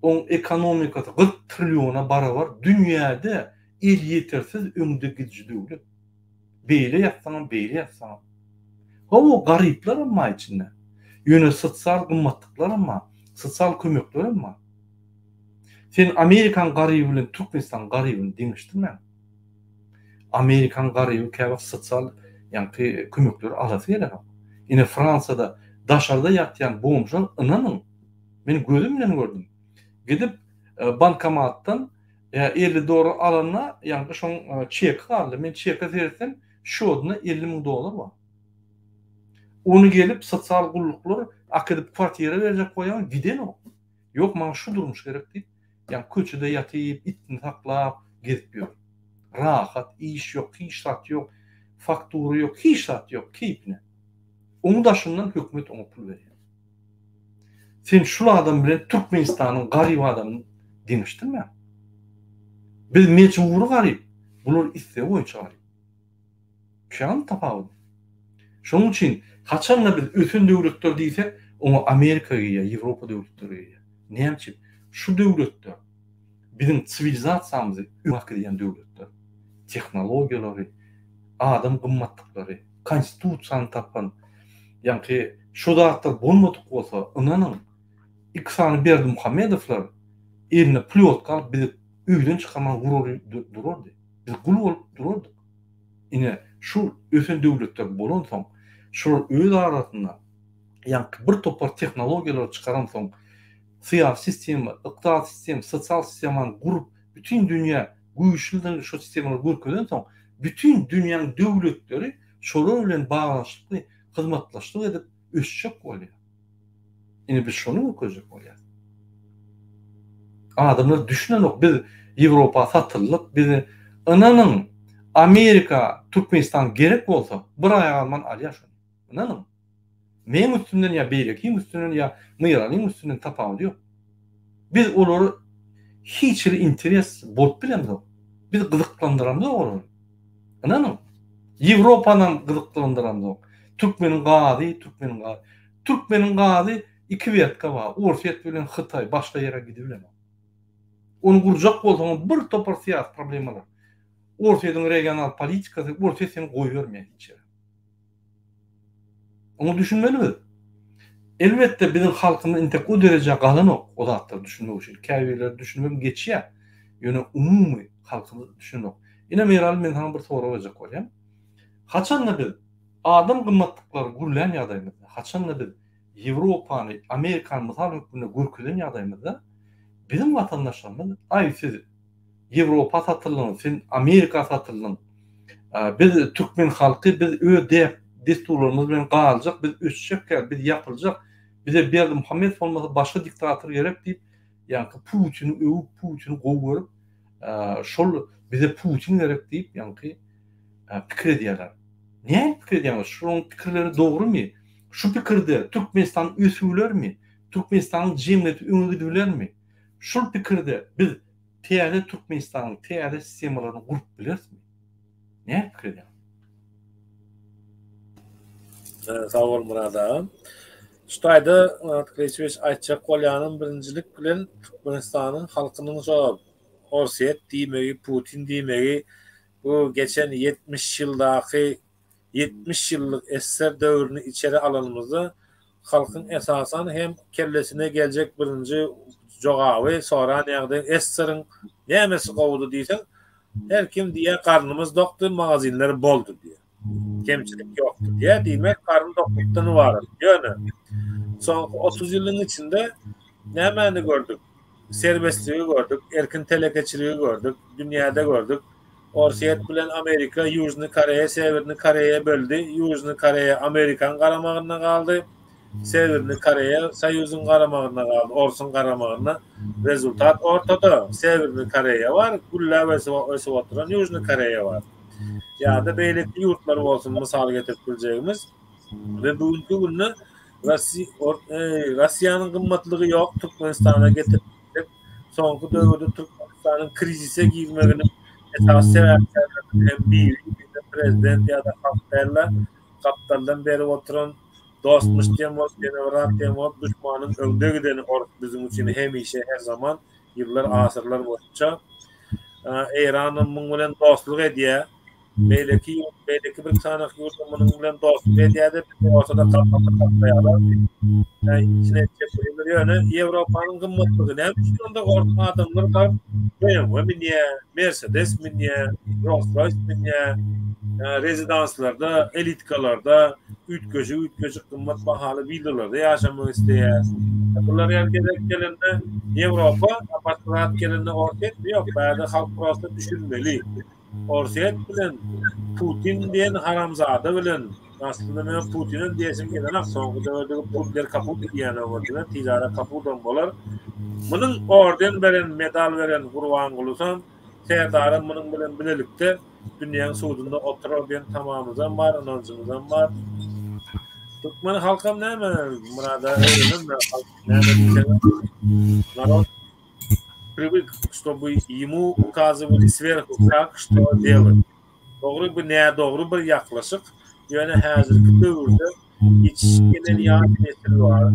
on ekonomikasy 40 trilyona barabar dünýäde el yetersiz öňde gidýär döwlet. Beýle ýatsaňam. Hawa garyplar amma içinde. Ýöne sosial gymmatlyklar amma, sosial kömekler amma. Sen Amerikan garyby bilen Türkmenistan garybyny deňişdirmi? Amerikan garyby käwagt sosial ýanky kömekler alasy gerek. Ine Fransada daşarda ýatýan bomjlar inanyň men gözüm bilen gördüm. Gidip bankomatdan $50 alana ýanky şoň çek aldy. Men çeke sersem şoduna $50,000 bar. Onu gelip sosial gulluklar akadip kwartira berjek goýan giden o. Ýok maňa şu durmuş gerek diýip, ýani köçede ýatyp, itini taklap gezip ýör. Rahat, iş ýok, hiçat ýok, faktura ýok, hiçat ýok, keypine. Onu daşyndan hökümet ona pul berýär. Sen şu adam bilen Türkmenistanyň garyp adamyny deňişdirmi? Biz mecburi garyp, bular iste boýunça garyp. Şan tapawdy. Şonuň üçin haçanda biz ötün döwletler diýsek, onu Amerikaga ýa Ýewropa döwletlerine ýa. Näme üçin? Şu döwletler bizim sivilizasiýamyzy ýok edýän döwletler. Tehnologiýalary, adam gymmatlyklary, konstitusiýany tapan, ýanky şu zatlar bolmadyk bolsa, inanyň iksany Berdi Muhammedowlar eline plyotka alyp bizi öýden çykarman gurur durardy. Biz gul bolup durardyk. Ine şu ösen döwletler bolan soň şu öz arasynda ýa bir topar tehnologiýalar çykaran soň syýasy sistem, ykdysat sistem, sosial sistemany gurup bütün dünýä güýçlüden şu sistemleri görkezden soň bütün dünýäniň döwletleri şolar bilen baglanşykly hyzmatlaşyk edip ösjek bolýar. Ine biz şonu görkezjek bolýar. Adamlar düşünenok biz Ýewropa satyldyk, bizi ananyň Amerika, Türkmenistan gerek bolsa bir aýagyman alýar şonu. Ananyň men üstünden ya Beýleki üstünden ya Myranyň üstünden tapawdy ýok. Biz olary hiç bir interes bolup bilemdik. Biz gyzyklandyramadyk olary. Ananyň Ýewropanyň gyzyklandyramdyk. Türkmeniň gazy iki biýetka bar. Orsiýet bilen Hytaý başga ýere gidibilen. Onu gurjak bolsaň bir topar syýasy problemalar. Orsiýetin regional politikasy Orsiýet seni goýbermeýär hiç. Onu düşünmelibiz. Elbette bizim halkymyz intek o derece galanok, o zatlar düşünmek üçin. Käbirler düşünmem geçýär. Ýöne umumy halkymyz düşünmek. Ine meral men sana bir soru bolajak bolýar. Haçanda biz adam gymmatlyklary gurlan ýagdaýymyzda, haçanda biz Ýewropany, Amerikany mysal hükümde görkezden ýagdaýymyzda bizim vatandaşlarymyz ay siz Ýewropa satyldyň, sen Amerika satyldyň. Biz Türkmen halky biz öde desturlarymyz bilen galjak, biz ösjek, biz ýapyljak. Bize Berdi Muhammed bolmasa başga diktator gerek diýip, ýa-ni Putin öwüp Putin gowy şol bize Putin gerek diýip, ýa-ni pikir edýärler. Näme pikir edýärler? Şonuň pikirleri dogrymy? Şu pikirde Türkmenistan ösülermi? Türkmenistan'ın cemiyeti öňe gidilermi? Şu pikirde biz täze Türkmenistan'ın täze sistemalaryny gurup bilersmi? Näme pikir edýär? Sağ ol Murad ağa. Şuýda Kreçeviç aýtjak bolýanyň birinjilik bilen Türkmenistanyň halkynyň jogap Orsiýet diýmegi, Putin diýmegi bu geçen 70 ýyldaky 70 ýyllyk SSR döwrüni içeri alanymyzda halkyň esasan hem kellesine geljek birinji jogaby, sonra näde SSR'ın nämesi gowdy diýsen, her kim diýär karnymyz dokdy, magazinler boldy diýär. Kemçilik yoktu diye demek karın doktuktanı var. Yani son 30 yılın içinde ne meni gördük? Serbestliği gördük, erkin telekeçiliği gördük, dünyada gördük. Orsiýet bilen Amerika Ýužny Koreýa, Severni Koreýa böldü. Ýužny Koreýa Amerikan garamagyna galdy. Severni Koreýa Soýuzyň garamagyna galdy, Orsun garamagyna. Rezultat ortada. Severni Koreýa var, gulla ösüp oturan Ýužny Koreýa var. Ya da beýlekli ýurtlar bolsun mysal getirip biljegimiz we bugünkü günde Russiýanyň gymmatlygy ýok, Türkmenistana getirip soňky döwürde Türkmenistanyň krizise girmegini esas sebäplerden biri prezident ýa-da halklar kaptaldan beri oturan dostmuş diýmek, generat diýmek, düşmanyň öňde gideni bizim üçin hemişe her zaman ýyllar, asyrlar boýunça Iranyň muň bilen dostlyk edýär. Beýleki bir sanak ýurtmanyň bilen dostlyk edýär, ortada kapmaýarlar. İçine çekilir ýöne Ýewropanyň gymmatlygy näme şonda orta adamlar bar. BMW, Mercedes, Rolls-Royce, rezidanslarda, elitkalarda, ütköşü gymmat bahaly villalarda ýaşamak isleýär. Bunlar gelende Ýewropa apartmanat gelende ortak ýok, bäde halk prosta düşünmeli. Orsiýet bilen Putin diýen haramzada bilen aslında men Putin'in diýesim gelen soňky döwürde Putin kapul diýen bolýar, tijara kapuldan bolar. Munyň orden beren, medal beren gurban bolsam, serdarym munyň bilen bilelikde dünýäniň suwdunda oturar bilen tamamyzdan bar, anancymyzdan bar. Türkmen halkam näme murada öýrenme halk näme diýsen. Narod привык, чтобы ему указывали сверху, как что делать. Doğru bir ne doğru bir yaklaşık. Yani hazırki dövrde yetişkenen yaşlılar var,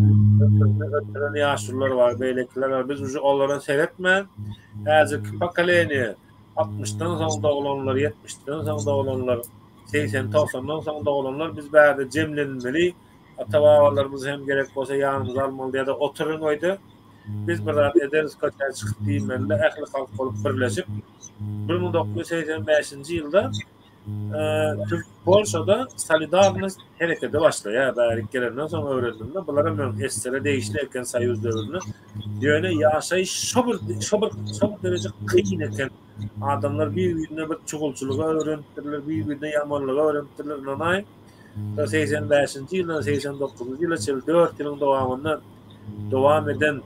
ötürün yaşlılar var, beylikler var. Biz ucu onlara seyretmeyen hazırki pakaleni 60'tan sonra doğulanlar, 70'ten sonra doğulanlar, 80-90'dan sonra doğulanlar biz bärde cemlenmeli. Atabalarımız hem gerek olsa yanımıza almalı ya da oturun oydu. biz bir zat ederiz kötü çıkıp diýmeli ähli halk bolup birleşip 1985-nji ýylda Polşada Solidarność hereketi başlaýar. Bärik gelenden soň öwrendimde bulara men essere değişlerken Soýuz döwründe ýöne ýaşaýyş şober derece kıyın eken adamlar bir-birine bir çugulçuluğa öwrentirler, bir-birine ýamanlyga öwrentirler. Nanay 85-nji ýyldan 89-njy ýyla 4 ýylyň dowamında dowam eden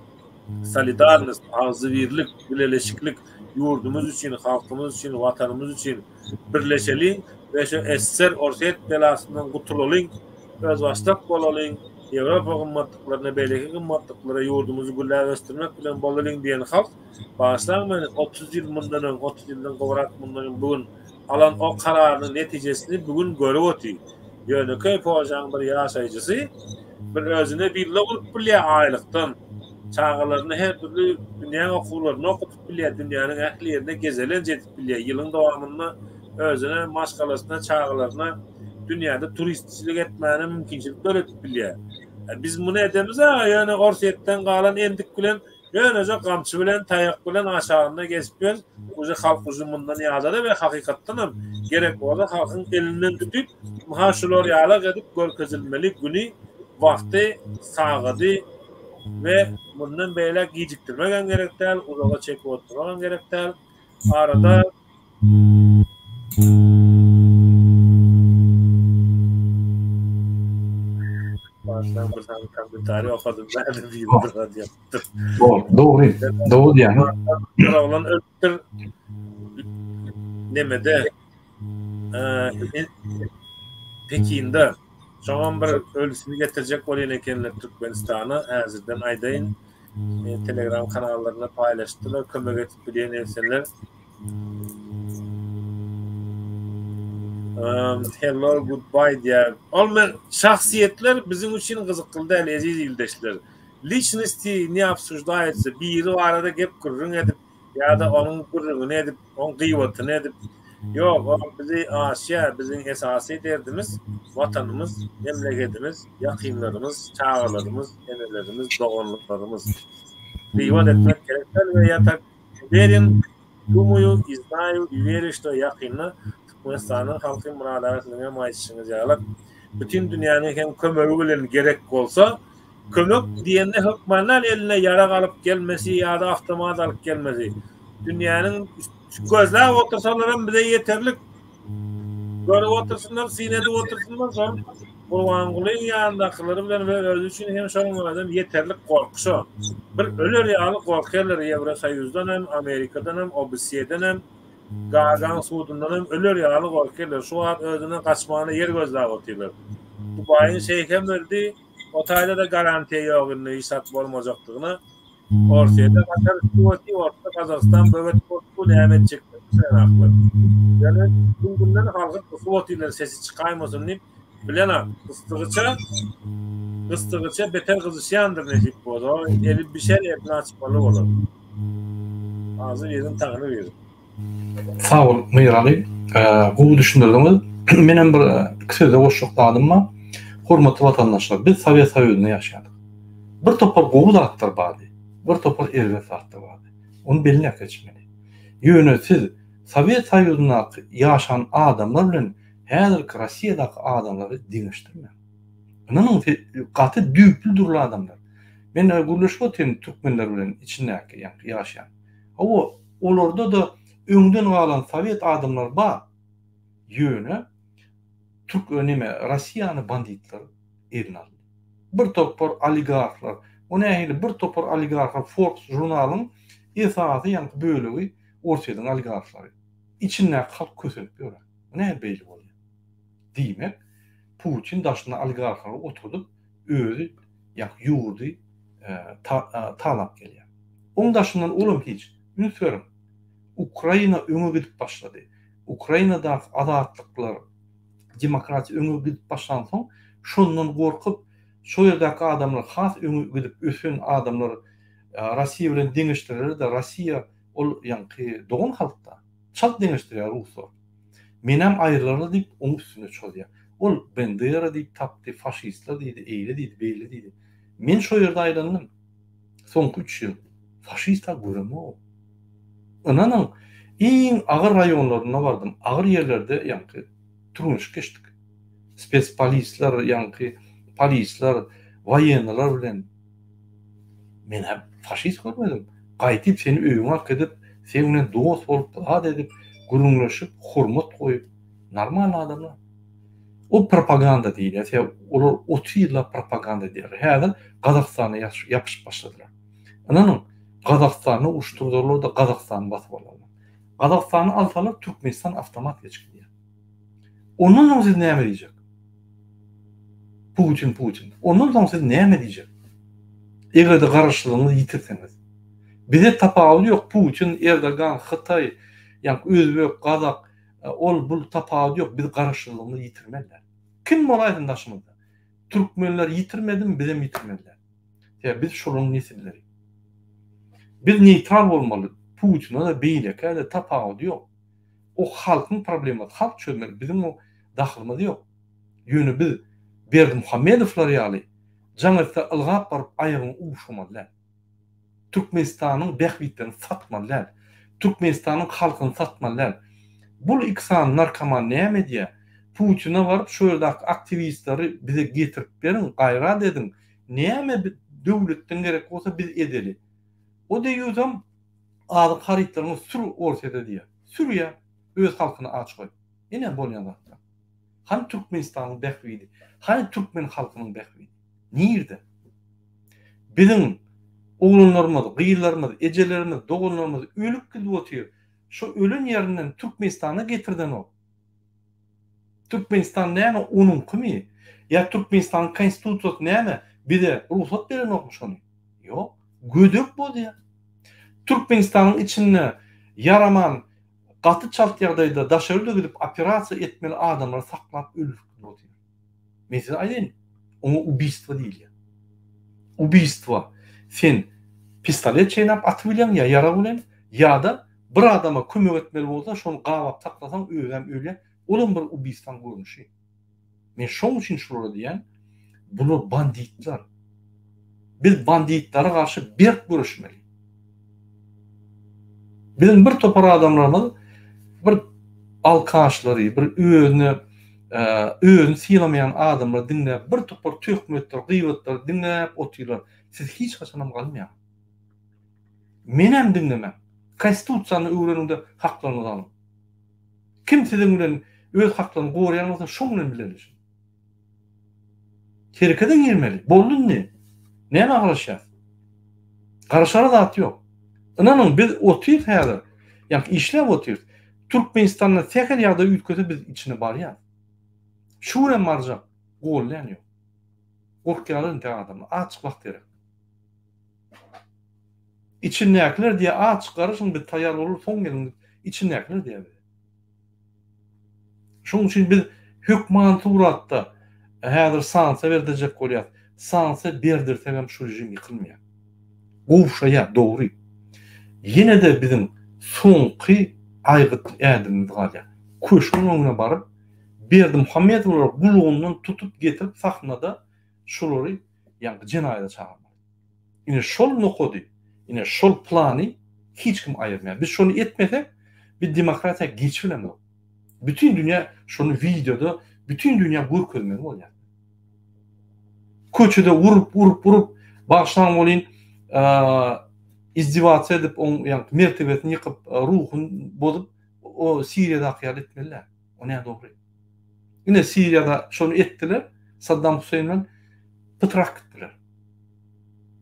Solidarność, agzybirlik, birleşiklik yurdumuz üçin, halkymız üçin, watanymız üçin birleşeli ve şu esser orset belasından gutulyň, öz başlap bolalyň, Ýewropa gymmatlyklaryna, beýleki gymmatlyklary yurdumuzy güllä östirmek bilen bolalyň diýen halk başlanmaly 30 ýyl mundan, 30 ýyldan gowrak mundan bugün alan o kararyň netijesini bugün görüp otyr. Ýöne köp hojaň bir ýaşaýjysy bir özüne birle bolup bilýär aýlykdan çağalaryny her türlü dünýä okuwlaryny okutup bilýär, dünýäniň ähli ýerine gezelen jetip bilýär. Ýylyň dowamında özüne maşgalasyna, çağalaryna dünýäde turistçilik etmäne mümkinçilik göretip bilýär. Biz bunu edemiz ýani orsetden galan endik bilen ýöne gamçy bilen, taýak bilen aşagyna geçip göz, uza halk uzumundan ýazady we hakykatdan gerek bola halkyň elinden tutup maşular ýalag edip görkezilmeli güni, wagty, sagady ve bundan beýle gijikdirmegen gerekdir, uzaga çekip oturmagan gerekdir. Arada başdan bir tane komentarı okudum. Ben de bir yıldır yaptım. Doğru yani. Olan öldür demede Pekin'de şu bir ölüsünü getirecek olan ekenler Türkmenistan'a hazırdan aydayın Telegram kanallarına paylaştılar. Kömek etip bilen insanlar. Hello, goodbye diye. Olmayan şahsiyetler bizim için kızıklı değil, aziz ildeşler. Lichnosti ne обсуждается, biri o arada gep kırrın edip ya da onun kırrını edip, onun gıyvatını edip yok, o bizi aşya, bizim esası derdimiz, vatanımız, memleketimiz, yakınlarımız, çağlarımız, enelerimiz, doğanlıklarımız. Gıyvat etmek gerekler ve yatak verin, umuyu, iznаю, и верю, что yakınla Türkmenistan'ın halkın muradalarına maişiniz yağlar. Bütün dünyanın hem kömürü bilen gerek olsa, kömük diyende hükmanlar eline yara kalıp gelmesi ya da avtomat alıp gelmesi. Dünyanın gözler otursalarım bize yeterlik. Böyle otursunlar, sinede otursunlar sonra Kurbangulyň ýandakyları bilen we özü üçin hem şoňlardan yeterlik korkuşa. Bir ölür ýaly korkarlar Ýewrosoýuzdan hem Amerikadan hem OBSE'den hem Gagan suudundan hem ölür ýaly korkarlar. Şu an özüne kaçmany yer gözläp otyrlar. Bu baýyn şeýkem berdi. O taýda da garantiýa ýokdyny, isat bolmajakdygyna ortaýda bakar suwati orta Kazakystan böwet bu näme çekdi. Yani bundan halkyň suwatiler sesi çykaýmasyn diýip bilen ıstıgıça beter kızışyandır necip bozo. Eli bir şey yapın açmalı olur. Ağzı yerin tağını verir. Sağ ol Mýraly. Bu düşündürdiňiz. Menem bir kısa boşlukdadım mı? Hormatly vatandaşlar, biz Sowet Soýuzyna ýaşadyk. Bir topar gowy zatlar bardy. Bir topar erwe zatlar bardy. Onu beline geçmeli. Ýöne siz Sowet Soýuzyna ýaşan adamlar bilen häzirki Rossiýadaky adamlary diňişdirme. Onuň gaty düýpli durly adamlar. Men guruluşyp otyrym türkmenler bilen içindäki ýaşaýan. Olarda da öňden galan Sowet adamlar bar. Ýöne Türk öneme Rossiýany banditler eline aldy. Bir topar oligarklar, o nähili bir topar oligarklar Forbes jurnalynyň esasy ýa-ni bölegi ortadan oligarklary. İçinde halk kösünüp ýörer. Bu näme beýli bolýar? Diýmek, Putin daşyna oligarklar oturup özü ýurdy talap gelýär. Oň daşyndan olam hiç ünsörüm. Ukraina öňe gidip başlady. Ukrainada azatlyklar, demokratiýa öňe gidip başlan soň şondan gorkup şo ýerdäki adamlar has öňe gidip ösün adamlar Rossiýa bilen deňişdirler de Rossiýa ol ýa-ni dogan halkda çat deňişdirýär Ruslar. Menem aýrylary diýip oň üstüne çözdüler. Ol Bandera diýip tapdy, faşistler diýdi, eýle diýdi, beýle diýdi. Men şo ýerde aýlandym. soňky 3 ýyl faşista göremi o. Onanyň iň agyr raýonlaryna bardym. Agyr ýerlerde ýa-ni turmuş geçdik. Spes polisler, ýa-ni polisler, waýenler bilen men hem faşist görmedim. Gaýtyp seni öýüňe akdyp, sen bilen dost bolup, had edip, gurulmaşyp, hormat goýup, normal adamlar. O propaganda diýil. Ýa-ni olar 30 ýylla propaganda diýer. Häzir Gazakstana ýapyşyp başladylar. Ananyň Gazakstany uçturdylar da Gazakstany basyp aldylar. Gazakstany alsalar Türkmenistan avtomat geçdi. Ondan soň siz näme diýjek? Putin. Ondan soň siz näme diýjek? Eger de garaşlygyňyzy ýitirseňiz. Bize tapagy ýok. Putin, Erdogan, Hytaý, ýa-ni Özbek, Gazak, ol bul tapagy ýok. Biz garaşlygyňyzy ýitirmeliler. Kim bolaýdyn daşymyzda? Türkmenler ýitirmedimi, bizem ýitirmeliler. Ya biz şolanyň nesilleri. Biz neutral bolmaly. Putin'a da beýleke de tapagy ýok. O halkyň problemi, halk çözmeli. Bizim o dahylymyz ýok. Ýöne biz Berdimuhammedowlar ýaly jaňatda ylgap baryp aýagyny uwşamalylar. Türkmenistanyň bähbitlerini satmalylar. Türkmenistanyň halkyny satmalylar. Bu iksan narkoman näme diýär? Putin'a baryp şu ýerdaky aktivistleri bize getirip berin, gaýrat edin. Näme döwletden gerek bolsa biz edeli. O diýýärsem azy haritlaryny sür ortada diýär. Sürýä öz halkyny aç goý. Ene bolýan wagtda. Hani Türkmenistanyň bähbidi, hani Türkmen halkynyň bähbidi. Nirde? Bizim oğlanlarımız, gyýylarymyz, ejelerimiz, dogunlarymyz ölüp gidip otyr. Şu ölen ýerinden Türkmenistana getirden o. Türkmenistan näme onun kimi? Ya Türkmenistanyň konstitusiýasy näme? Bize ruhsat beren okmuş onu. Ýok, gödök boldy ya. Türkmenistanyň içinde yaraman gaty çalt ýagdaýda daşarly gidip operasiýa etmeli adamlar saklap ölüp gidip. Mesela aýdyn, onu ubийство diýil ya. Ubийство. Sen pistolet çeýnap atyp bilýän ya yara bilen ya da bir adama kömek etmeli bolsa şonu gawap taklasaň öýgem ölýär. Olam bir ubийствоň görnüşi. Men şoň üçin şurada diýen, bular banditler. Biz banditlere karşı berk görüşmeli. Bizim bir topar adamlarımız bir alkaşları, bir özünü siyalamayan adamlar dinlep, bir topar töhmetler, gıybetler dinlep otylar. Siz hiç haçanam galmaýan. Men hem dinlemem. Konstitusiýany öwreninde haklarynızı alın. Kim sizin bilen öz haklaryny goraýan bolsa şoň bilen bilenler. Kerkeden girmeli. Boldun ne? Näme garaşýar? Garaşara zat ýok. Inanyň biz otyr häzir. Ýa-ni işläp otyr. Türkmenistanyň sähel ýagda ýütkese biz içine barýar. Şu bilen marjak gollan ýok. Gorkýaryn te adamlar açyk wagt gerek. İçindekiler diýe açyk garaşyň bir taýýar bolur, soň gelin içindekiler diýe. Şoň üçin biz hökman suratda häzir sansa berdijek bolýar. Sansa berdirsem şu rejim ýykylmaýar. Gowşaýar, dogry. Ýene de bizim soňky aýgyt ädimimiz galýar. Köşüň öňüne baryp Berdimuhammedowlar gulugundan tutup getirip sahnada şolary ýa-ni jenaýada çağırmaly. Ine şol nokody, ine şol plany hiç kim aýyrmaýar. Biz şonu etmesek bir demokratiýa geçilemez. Bütün dünya şonu videoda, bütün dünya görkezmeli bolýar. Köçüde vurup başlan bolýan izdivaç edip on ýa-ni mertebesini ýykyp ruhun bozup o Siriýada akyal etmeliler. O näme dogry. Ine Siriýada şonu etdiler. Saddam Hüseyin bilen pytrak gitdiler.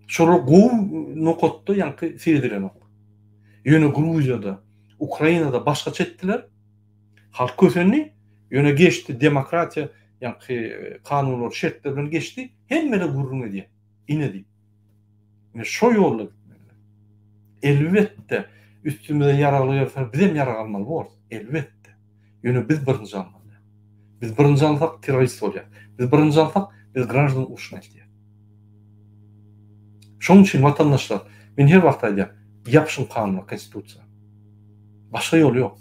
Şolu gow nokotda ýa-ni Siriýada nok. Ýöne Gruziýada, Ukrainada başgaça etdiler. Halk kösenli ýöne geçdi, demokratiýa ýa-ni kanunlar, şertler bilen geçdi. Hemmele gurrun edýär. Ine diýip. Ine şo ýolda elbetde üstümizde yaralı ýerler bizem yara almaly bolýar. Elbetde. Ýöne biz birinji almaly. Biz birinji alsak terrorist bolýar. Biz birinji alsak biz gраждан ушмак diýär. Şoň üçin watandaşlar, men her wagt aýdýar, ýapşyň kanuny, konstitusiýa. Başga ýol ýok.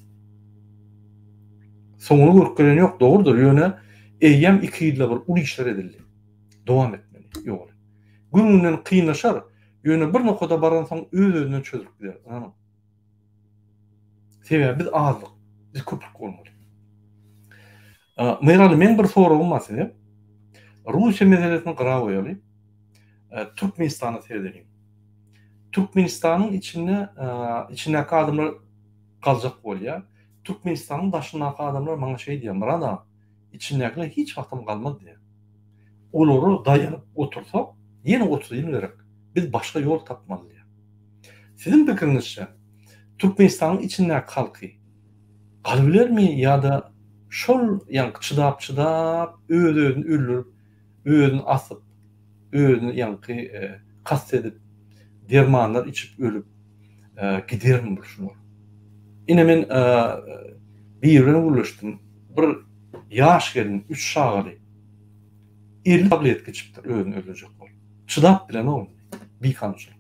Soňuny görkelen ýok, dogrudur. Ýöne eýýem 2 ýylda bir uly işler edildi. Dowam etmeli. Ýok. Gününden kynlaşar. Ýöne bir noktada baransaň öz-özüne çözüp gider. Anam. Sebäbi biz azlyk, biz köpük bolmaly. Meýraly men bir soragym var size. Rusiýa meselesini gara goýaly. Türkmenistana seyredelim. Türkmenistanyň içindäki adamlar galjak bolýar. Türkmenistanyň daşyndaky adamlar maňa şey diýen, "Barada, içindekiler hiç wagtym galmady" diýer. Olary daýanyp otursak, ýene 30 ýyl gerek. Biz başga ýol tapmaly diýer. Sizin pikirinizçe, Türkmenistanyň içindäki halky galbilermi ýa-da şol ýa-ni çydap öz-özüni öldürüp, özüni asyp, özüni ýa-ni kast edip, dermanlar içip ölüp gidermi bu şunu? Ine men bir ýerden ulaşdym. Bir ýaş gelin 3 şagaly. 50 tablet geçipdir, özüni öldürecek bol. Çydap bilen ol. Bir kançylyk.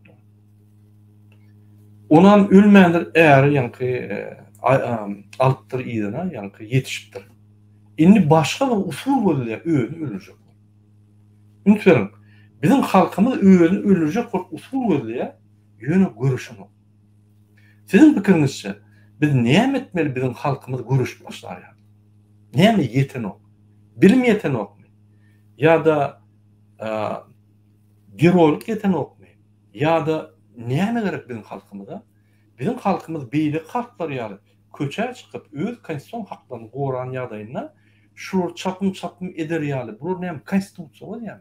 Onan ölmändir eğer ýa-ni alypdyr ýerine, ýa-ni ýetişipdir. Indi başga bir usul bolýar, özüni öldürecek bol. Unutmayın, bizim halkymız özüni öldürecek bir usul bolýar, ýöne görüşüm. Sizin pikirinizçe, biz näme etmeli bizim halkymyz görüşüp başlar? Näme ýetenok? Bilim ýetenokmy? Ýa-da gerolik ýetenokmy? Ýa-da näme gerek bizim halkymyza? Bizim halkymyz beýle halklar ýaly köçe çykyp öz konstitusiýon haklaryny goran ýagdaýynda şular çapym eder ýaly. Bu näme konstitusiýa bolýar?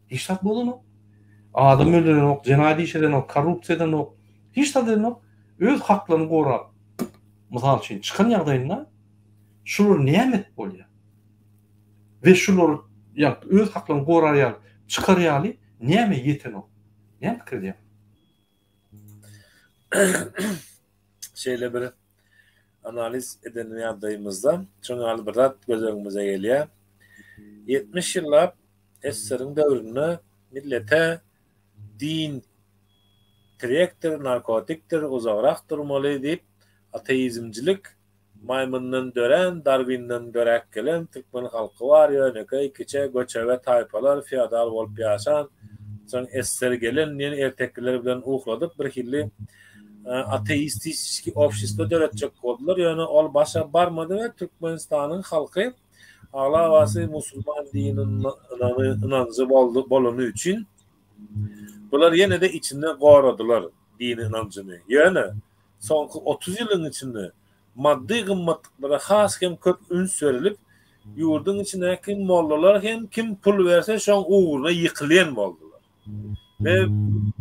Hiçbir bolunu. Adam öldürenok, jenaydy işlerenok, korrupsiýadanok, hiç tadenok öz haklaryny gorap. Mysal üçin çykan ýagdaýynda şular näme bolýar? Ve şular ýa öz haklaryny gorar ýaly, çykar ýaly näme ýetenok? Näme pikir diýär? Şeýle bir analiz eden ýagdaýymyzda çoňaly bir zat gözüňize gelýär. 70 ýyllap SSR'ın dövründe millete din direktir, narkotiktir, uzağrak durmalı deyip ateizmcilik maymundan dören, Darwin'den dörek gelen Türkmen halkı var ya, nekay, kiçe, göçeve taypalar, fiyadal bolup yaşan, son SSR gelen, yeni erteklileri bilen uğladıp bir hilli ateistik ofşista döretecek oldular. Yani ol başa barmadı ve Türkmenistan'ın halkı ağlavası Musulman dininin inancı bolunu için bunlar yine de içinde qoradılar dini inancını. Yani son 30 yılın içinde maddi kımmatlıklara haskem köp üns verilip yurdun içine kim mollalar hem kim pul verse şon uğruna yıkılayan oldular. Ve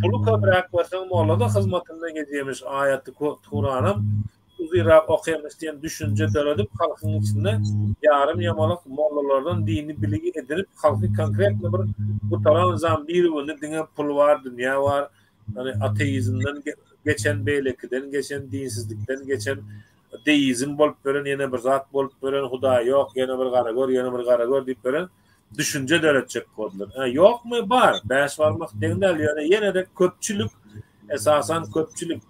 pulu köprek versen mollada hizmetinde geçirmiş ayeti Kur'an'ım uzirap okuyamış diyen düşünce döredip halkın içinde yarım yamalık mollalardan dini bilgi edinip halkı konkret bir bu taran zambiri dine pul var, dünya var. Yani ateizmden geçen beylekiden, geçen dinsizlikten, geçen deizm bolup veren, yine bir zat bolup veren, huda yok, yine bir garagor deyip veren düşünce döretecek kodlar. Yok mu? Var. Beş varmak denil. Yani yine de köpçülük, esasen köpçülük.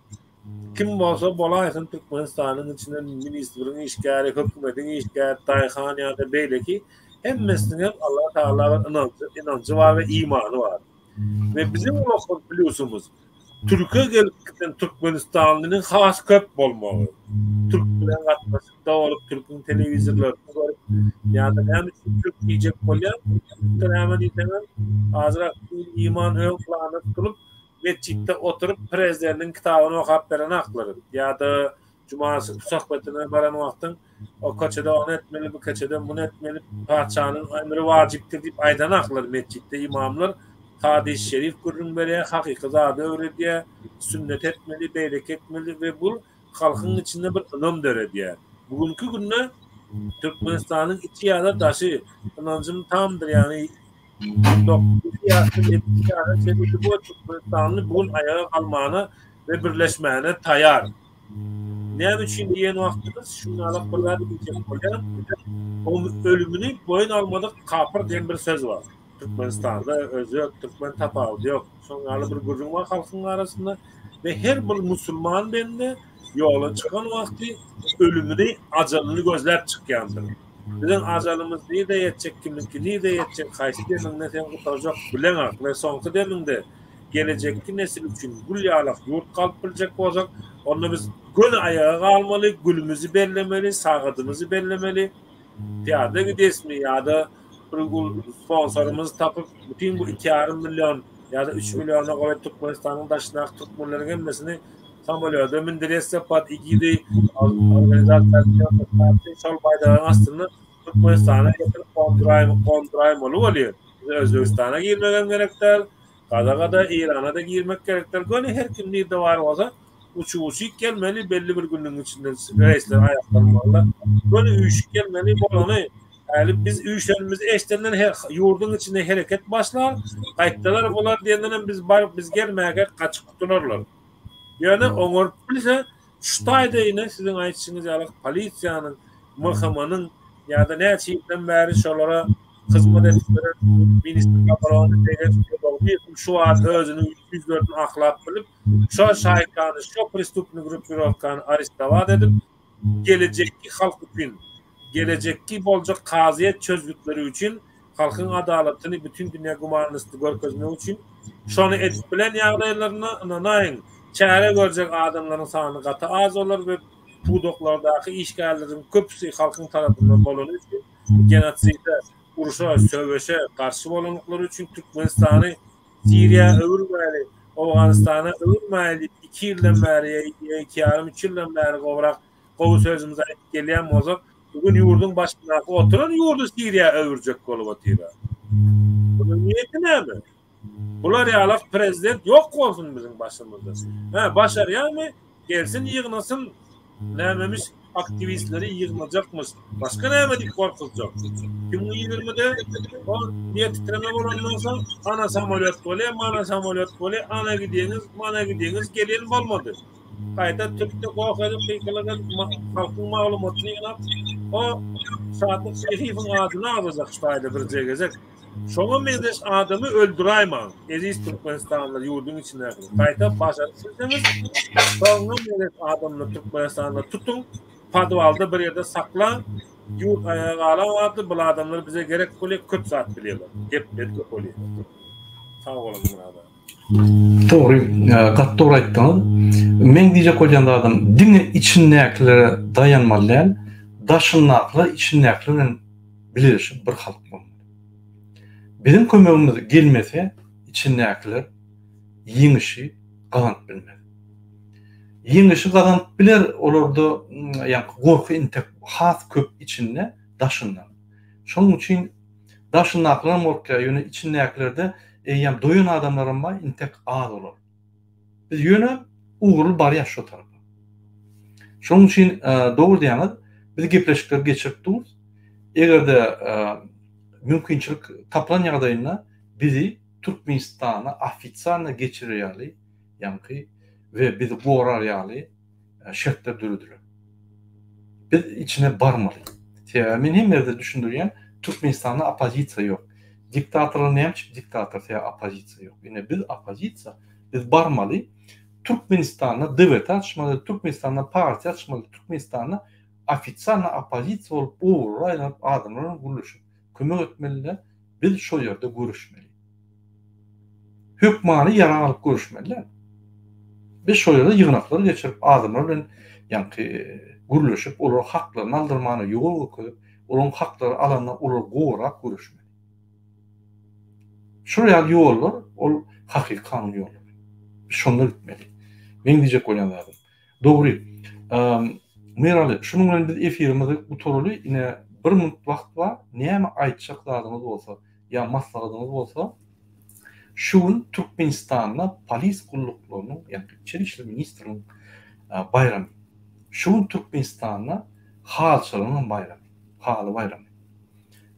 Kim bolsa bolaysın Türkmenistan'ın içinde ministrinin işgari, hükümetin işgari, Tayhan ya da beyleki hemmesinin Allah Teala'nın inancı var ve imanı var. Ve bizim ulakın biliyorsunuz Türkiye gelirken Türkmenistanlı'nın has köp bolmalı. Türk bilen katmasında olup Türk'ün televizyonlarını görüp yani hem Türk diyecek bolya hemen diyeceğim azra iman öğütlerini kılıp mescitte oturup prezidentin kitabını okuyup veren hakları ya da cuması sohbetine varan vaktin o kaçada onu etmeli bu kaçada bunu etmeli padişahın emri vaciptir deyip aydan hakları mescitte imamlar hadis-i şerif kurun böyle hakiki zade öğrediye sünnet etmeli, beyrek etmeli ve bu halkın içinde bir ınam dörediye. Bugünkü günde Türkmenistan'ın içi yağda taşı inancım tamdır yani bu Türkmenistan'ın bugün ayağa kalmağına ve birleşmeyene tayar. Ne için yeni vaktimiz şunlarla kurlar diyecek o ölümünü boyun almadık kapır diyen bir söz var. Türkmenistan'da özü Türkmen tapavdı yok. Sonralı bir gurun var halkın arasında ve her bir Müslüman bende yola çıkan vakti ölümünü acalını gözler çıkyandır. Bizim acalımız niye de yetecek kiminki niye de yetecek kaysi demin ne sen kurtaracak bilen hak ve sonki demin de gelecekki nesil üçün gül ýalak ýurt kalıp bilecek bolsak, onu biz gün ayağa kalmaly, gülümüzü bellemeli, sagadymyzy bellemeli. Piýada gidesmi ýa-da bir sponsorumuz tapıp bütün bu 2,5 milyon ýa-da 3 milyona gowy Türkmenistanyň daşyna Türkmenleriň hemmesini samolýada mindirese pat igidi organizasiýa şol baýdagyň aslynda Türkmenistana getirip kondraýmaly bolýar. Özbekistana girmegen gerekler, gada İran'a da girmek gerekler. Gönü her kim nerede var olsa uçuşu gelmeli belli bir günün içinde reisler ayaklanmalı. Gönü uyuşuk gelmeli bolany. Yani biz uyuşlarımız eşlerinden her yurdun içinde hareket başlar. Kayıtlar bolar diyenden biz gelmeye kaçıp tutunurlar. Yani oňor bilse şutayda yine sizin aytışınız ýaly polisiýanyň, mahkemanın ya da näçe bäri şolara hizmet etdiler. Minister Kaparony diýen şu an özünün yüzlerini ahlap bilip şu şaýkany, şu prestupny gruppirovkany arestowat edip gelecekki halk üçin, gelecekki boljak kazyet çözgütleri üçin halkyň adalatyny bütün dünýä gumanlysty görkezmek üçin şonu edip bilen ýagdaýlaryna naýyn çäre görjek adamlaryň sany gata az bolar we bu doklardaky işgalleriň köpüsi halkyň tarapyndan bolany üçin genotsidde uruşa, söwüşe karşı bolanlykları üçin Türkmenistany Siriýa öwürmäli, Awganystana öwürmäli 2 ýyldan bäri, 2,5-3 ýyldan bäri gowy sözümizde gelýän bolsak, bugün ýurdun başynda oturan ýurdu Siriýa öwürjek bolup otyrar. Bunun niýeti näme? Bular ýalak prezident ýok bolsun bizim başymyzda. Başarýarmy? Gelsin ýygnasyn, nämemiş aktivistleri yığılacakmış. Başka näme diýip korkutjak? 2020'de o niýet titreme bolanlarsa ana samolyot bole, mana samolyot bole, ana gidiýeniz, mana gidiýeniz gelýän bolmady. Gaýta Türkde goýadyp peýkalagan halkyň maglumatyny ýynap, o Sadyk Şehifiň adyny alacak şaýda bir jegezek. Şoňa mezdeş adamy öldüräýman. Eziz Türkmenistanlylar ýurdun içinde. Gaýta başarysızsınız. Şoňa mezdeş adamly Türkmenistanda tutun. Padvalda bir yerde saklan, yurt ayağa alamadı, bu adamlar bize gerek bolýar, köp zat bilýärler. Gep bolýar. Sağ bolun burada. Doğru, gat doğru aýtdyňyz. Men diýjek bolýan adam dini içindäkilere dayanmaly, daşynlaklar içindäkiler bilen bilişip bir halk bolmaly. Bizim kömegimiz gelmese içindäkiler ýeňişi gazanyp bilmez. Ýeňişi gazanyp biler, olarda ýa gorky intek has köp içinde daşynlar. Şonuň üçin daşynlaklar morka ýöne içindäkilerde ýa doýan adamlaryň ba intek az bolar. Biz ýöne ugrul barýar şo tarapy. Şonuň üçin dogry diýäňiz, biz gepleşikler geçiripdik. Egerde mümkinçilik taplan ýagdaýynda bizi Türkmenistana ofitsialna geçirýärli, ýa-ni ve bizi gorarýarly şertler dürüdüler. Biz içine barmaly. Men hem ýerde düşündirýän Türkmenistanda opozisiýa ýok. Diktatorlar näme diktator opozisiýa ýok. Ýene biz opozisiýa, biz barmaly. Türkmenistanda devlet açmaly, Türkmenistanda partiýa açmaly, Türkmenistanda ofitsialna opozisiýa bolup uğraýan adamlaryň guruluşy kömek etmeliler. Biz şo ýerde görüşmeli. Hökmany ýaralyp görüşmeliler. Biz şo ýerde ýygnaklary geçirip adamlar bilen ýa-ni guruluşyp olar haklaryny aldyrmany ýol koýup, olaryň haklary alanda olar gorak görüşmeli. Şo ýol bar, ol hakyky kanun ýolu. Şonda gitmeli. Men diýjek bolýan adam. Dogry. Merali, şunun bilen biz efirimizi utoruly ine bir minut wagt bar. Näme aýtjak zadymyz bolsa, ýa maslahatymyz bolsa, şuň Türkmenistanda polis gulluklugynyň, ýa Içeri işler ministriniň bayramy. Şuň Türkmenistanda halçylygynyň bayramy, haly bayramy.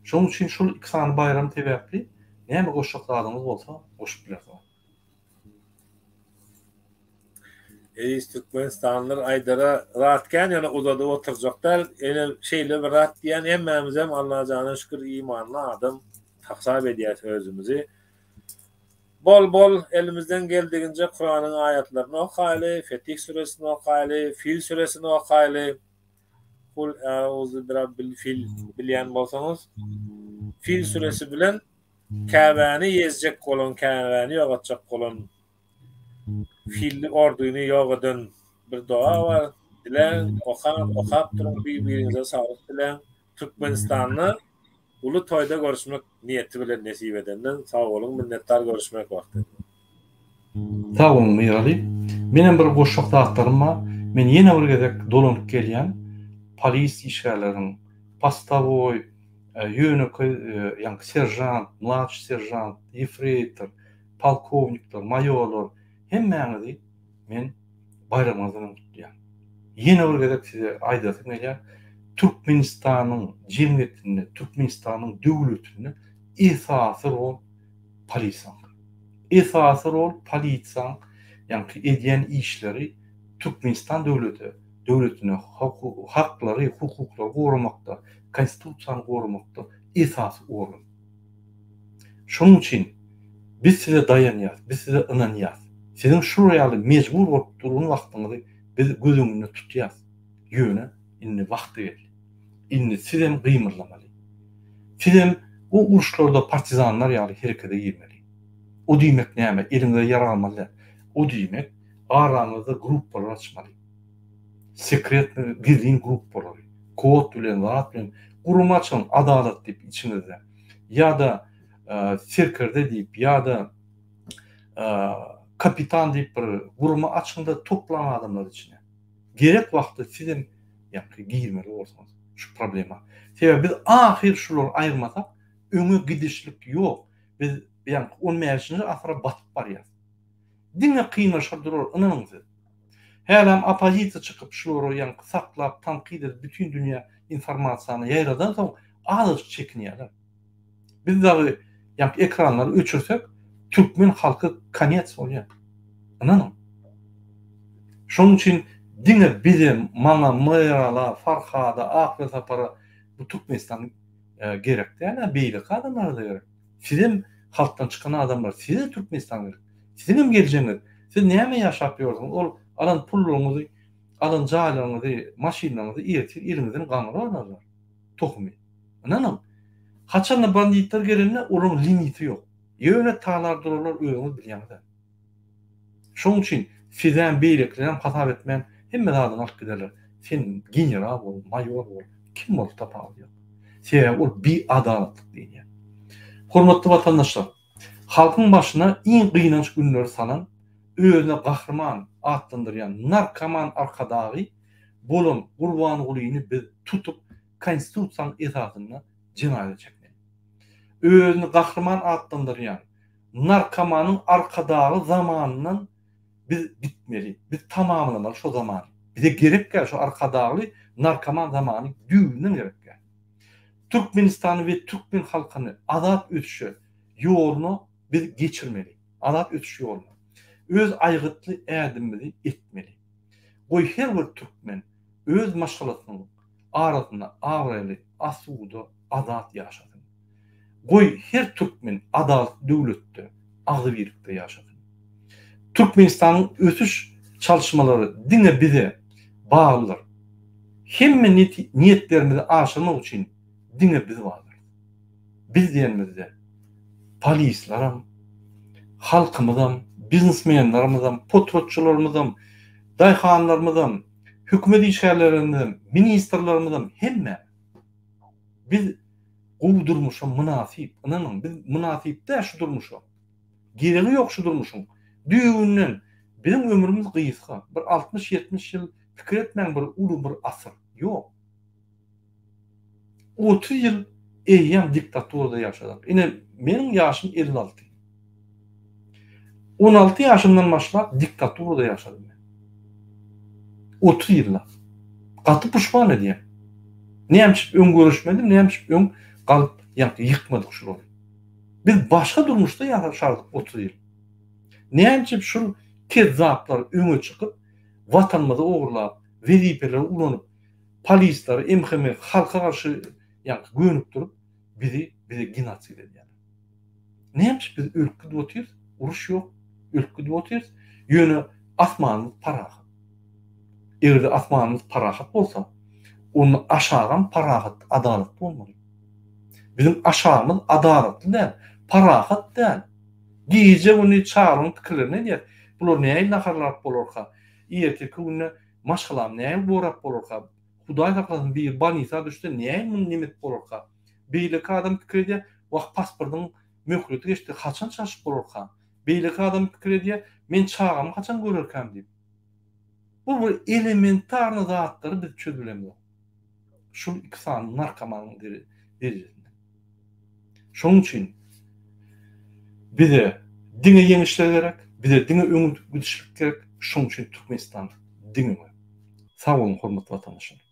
Şoň üçin şol iki sany bayram tebäpli näme goşak zadymyz bolsa, goşup bilerler. Türkmenistanlılar aydara rahatken yani odada oturacaklar. Yani şeyle bir rahat diyen emmemiz hem Allah'a şükür imanlı adam taksab ediyet özümüzü. Bol bol elimizden geldiğince Kur'an'ın ayetlerini okuyalım, Fetih suresini okuyalım, Fil suresini okuyalım. Kul a'udhu birabbil fil bilen bolsanız Fil suresi bilen Kabe'ni yezecek olan, Kabe'ni yoğatacak olan filli orduyny ýok eden bir doğa var. Dilen okap durun birbirinize sağlık dilen. Türkmenistanyny ulu toyda görüşmek niyeti bilen nesip edenden sağ olun, minnettar görüşmek vakti. Sağ olun Mirali. Menem bir boşluk dağıtlarım var. Men yine bir gezek dolanyp gelýän polis işgärleriň postavoy, ýöneky, ýa-ni serjant, mladşy serjant, efreytor, polkovnikler, mayorlar hemmäňizi men bayramyňyzdan tutýan. Yine bir gezek size aýdasym gelýär. Türkmenistanyň jemgyýetini, Türkmenistanyň döwletini esasy rol polisaň. Esasy rol polisiýaň ýa-ni edýän işleri Türkmenistan döwletine haklary, hukuklary gorumakda, konstitusiýany gorumakda esasy organ. Şonuň üçin biz size dayanýar, biz size ynanýar. Siziň şu ýaly mejbur bolup durgan wagtyňyzy biz gözüňizde tutýar. Ýöne indi wagty geldi. Indi sizem gymyrlamaly. Sizem o uruşlarda partizanlar ýaly herekete girmeli. O diýmek näme? Eliňizde ýara almaly. O diýmek araňyzda gruppalar açmaly. Sekretni gizlin gruppalar. Kod bilen, zat bilen gurum açan adalet diýip içinizde. Ýa-da serkerde diýip ýa-da kapitan diýip bir gurumy açynda toplanan adamlar içine. Gerek wagtda sizem ýa-ni girmeli bolsaňyz şu problema. Sebäbi biz ahir şular aýyrmasak öňe gidişlik ýok. Biz ýa-ni on mäşini afara batyp barýar. Diňe kıynaşar durur ynanyňyzy. Häzir opozisiýa çykyp şuları ýa-ni saklap, tanqid edip bütün dünýä informasiýany ýaýradan soň azyk çekinýärler. Biz dagy ýa-ni ekranlary öçürsek türkmen halky kanyet bolýar. Ynanyň. Şonuň üçin diňe bilim, mana Meyrala, Farhada, Akbel Sapara bu Türkmenistan gerekdi. Yani beylik adamlar da gerek. Sizin halktan çıkan adamlar, size Türkmenistan gerek. Sizin geleceğiniz, siz näme ýaşap ýördiňiz? Ol alan pulluňyzy, alan jaýlaryňyzy, maşinalaryňyzy ýetir, ýerinizden gaňyra alarlar. Tohumy. Ananyň. Haçan banditler gelenler onun limiti ýok. Ýöne talar dururlar, öňüňiz bilýäňiz. Şonuň üçin sizden beyliklerden hasap etmän hemme zaten alıp giderler. Sen general ol, mayor ol, kim ol tapal diyor. Sen ol bir adaletlik diýär. Hormatly vatandaşlar, halkın başına en gynanç günleri sanan, özüne gahrman atlandyrýan narkoman arkadagy bolan Gurban Gulyny biz tutup konstitusiýaň esasyna cinayet çekmeli. Özüne gahrman atlandyrýan narkomanyň arkadagy zamanyndan biz bitmeli. Biz tamamlamaly şu zaman. Bize gerek gel şu arkadagy narkoman zamanı düýünden gerek gel. Türkmenistany we Türkmen halkyny azat ötüşü ýoluna biz geçirmeli. Azat ötüşü ýoluna. Öz aýgytly ädimimizi etmeli. Goý her bir türkmen öz maşgalatynyň arasynda agryly, asuda, azat ýaşasyn. Goý her türkmen adalet döwletde, agzybirlikde ýaşasyn. Türkmenistanyň ötüş çalışmalary diňe bize baglydyr. Hemme niyetlerimizi aşyrmak üçin diňe biz baglydyr. Biz diýenmizde polislaram, halkymyzam, biznesmenlerimizam, potrotçularymyzam, daýhanlarymyzam, hökümet işgärlerimizam, ministrlerimizam hemme biz gowdurmuşam münasip. Inanyň biz münasipde şu durmuşam. Geregi ýok şu durmuşam. Düýünden bizim ömrümüz gysga. Bir 60-70 ýyl pikir etmän bir uly bir asyr. Ýok. 30 ýyl eýýän diktaturada ýaşadyk. Ine meniň ýaşym 56. 16 ýaşymdan başlap diktaturada ýaşadym. 30 ýylla. Gaty puşman edýän. Näme öň görüşmedim, näme öň galyp ýykmadyk şular. Biz başga durmuşda ýaşardyk 30 ýyl. Näme şol kezzaplar öňe çykyp watanymyzy ogurlap, wezipeler ulanyp, polisler, MHM halka garşy gönüp durup bizi genosit edýär. Näme biz ölküde otyrys, uruş ýok, ölküde otyrys, ýöne asmanymyz parahat. Eger asmanymyz parahat bolsa, onu aşagan parahat, adalet bolmaly. Bizim aşağımız adaletli değil, parahat değil. Giýje onu çağırın pikirler ne diýer? Bular näme naharlap bolarka? Ýerki günne maşgalam näme borap bolarka? Hudaý saklasyn bir banisa düşse näme nimet bolarka? Beýleki adam pikir edýär, wagt pasportyň möhüreti geçdi, haçan çaşyp bolarka? Beýleki adam pikir edýär, men çağamy haçan görerkäm diýip. Bu elementarny zatlary biz çözülemiz. Şu iki sany narkomanyň derejesinde. Şonuň üçin bize dine yeňişler gerek, bize dine öňündük gidişlik gerek. Şonuň üçin Türkmenistan dini. Sag bolun hormatly vatandaşlar.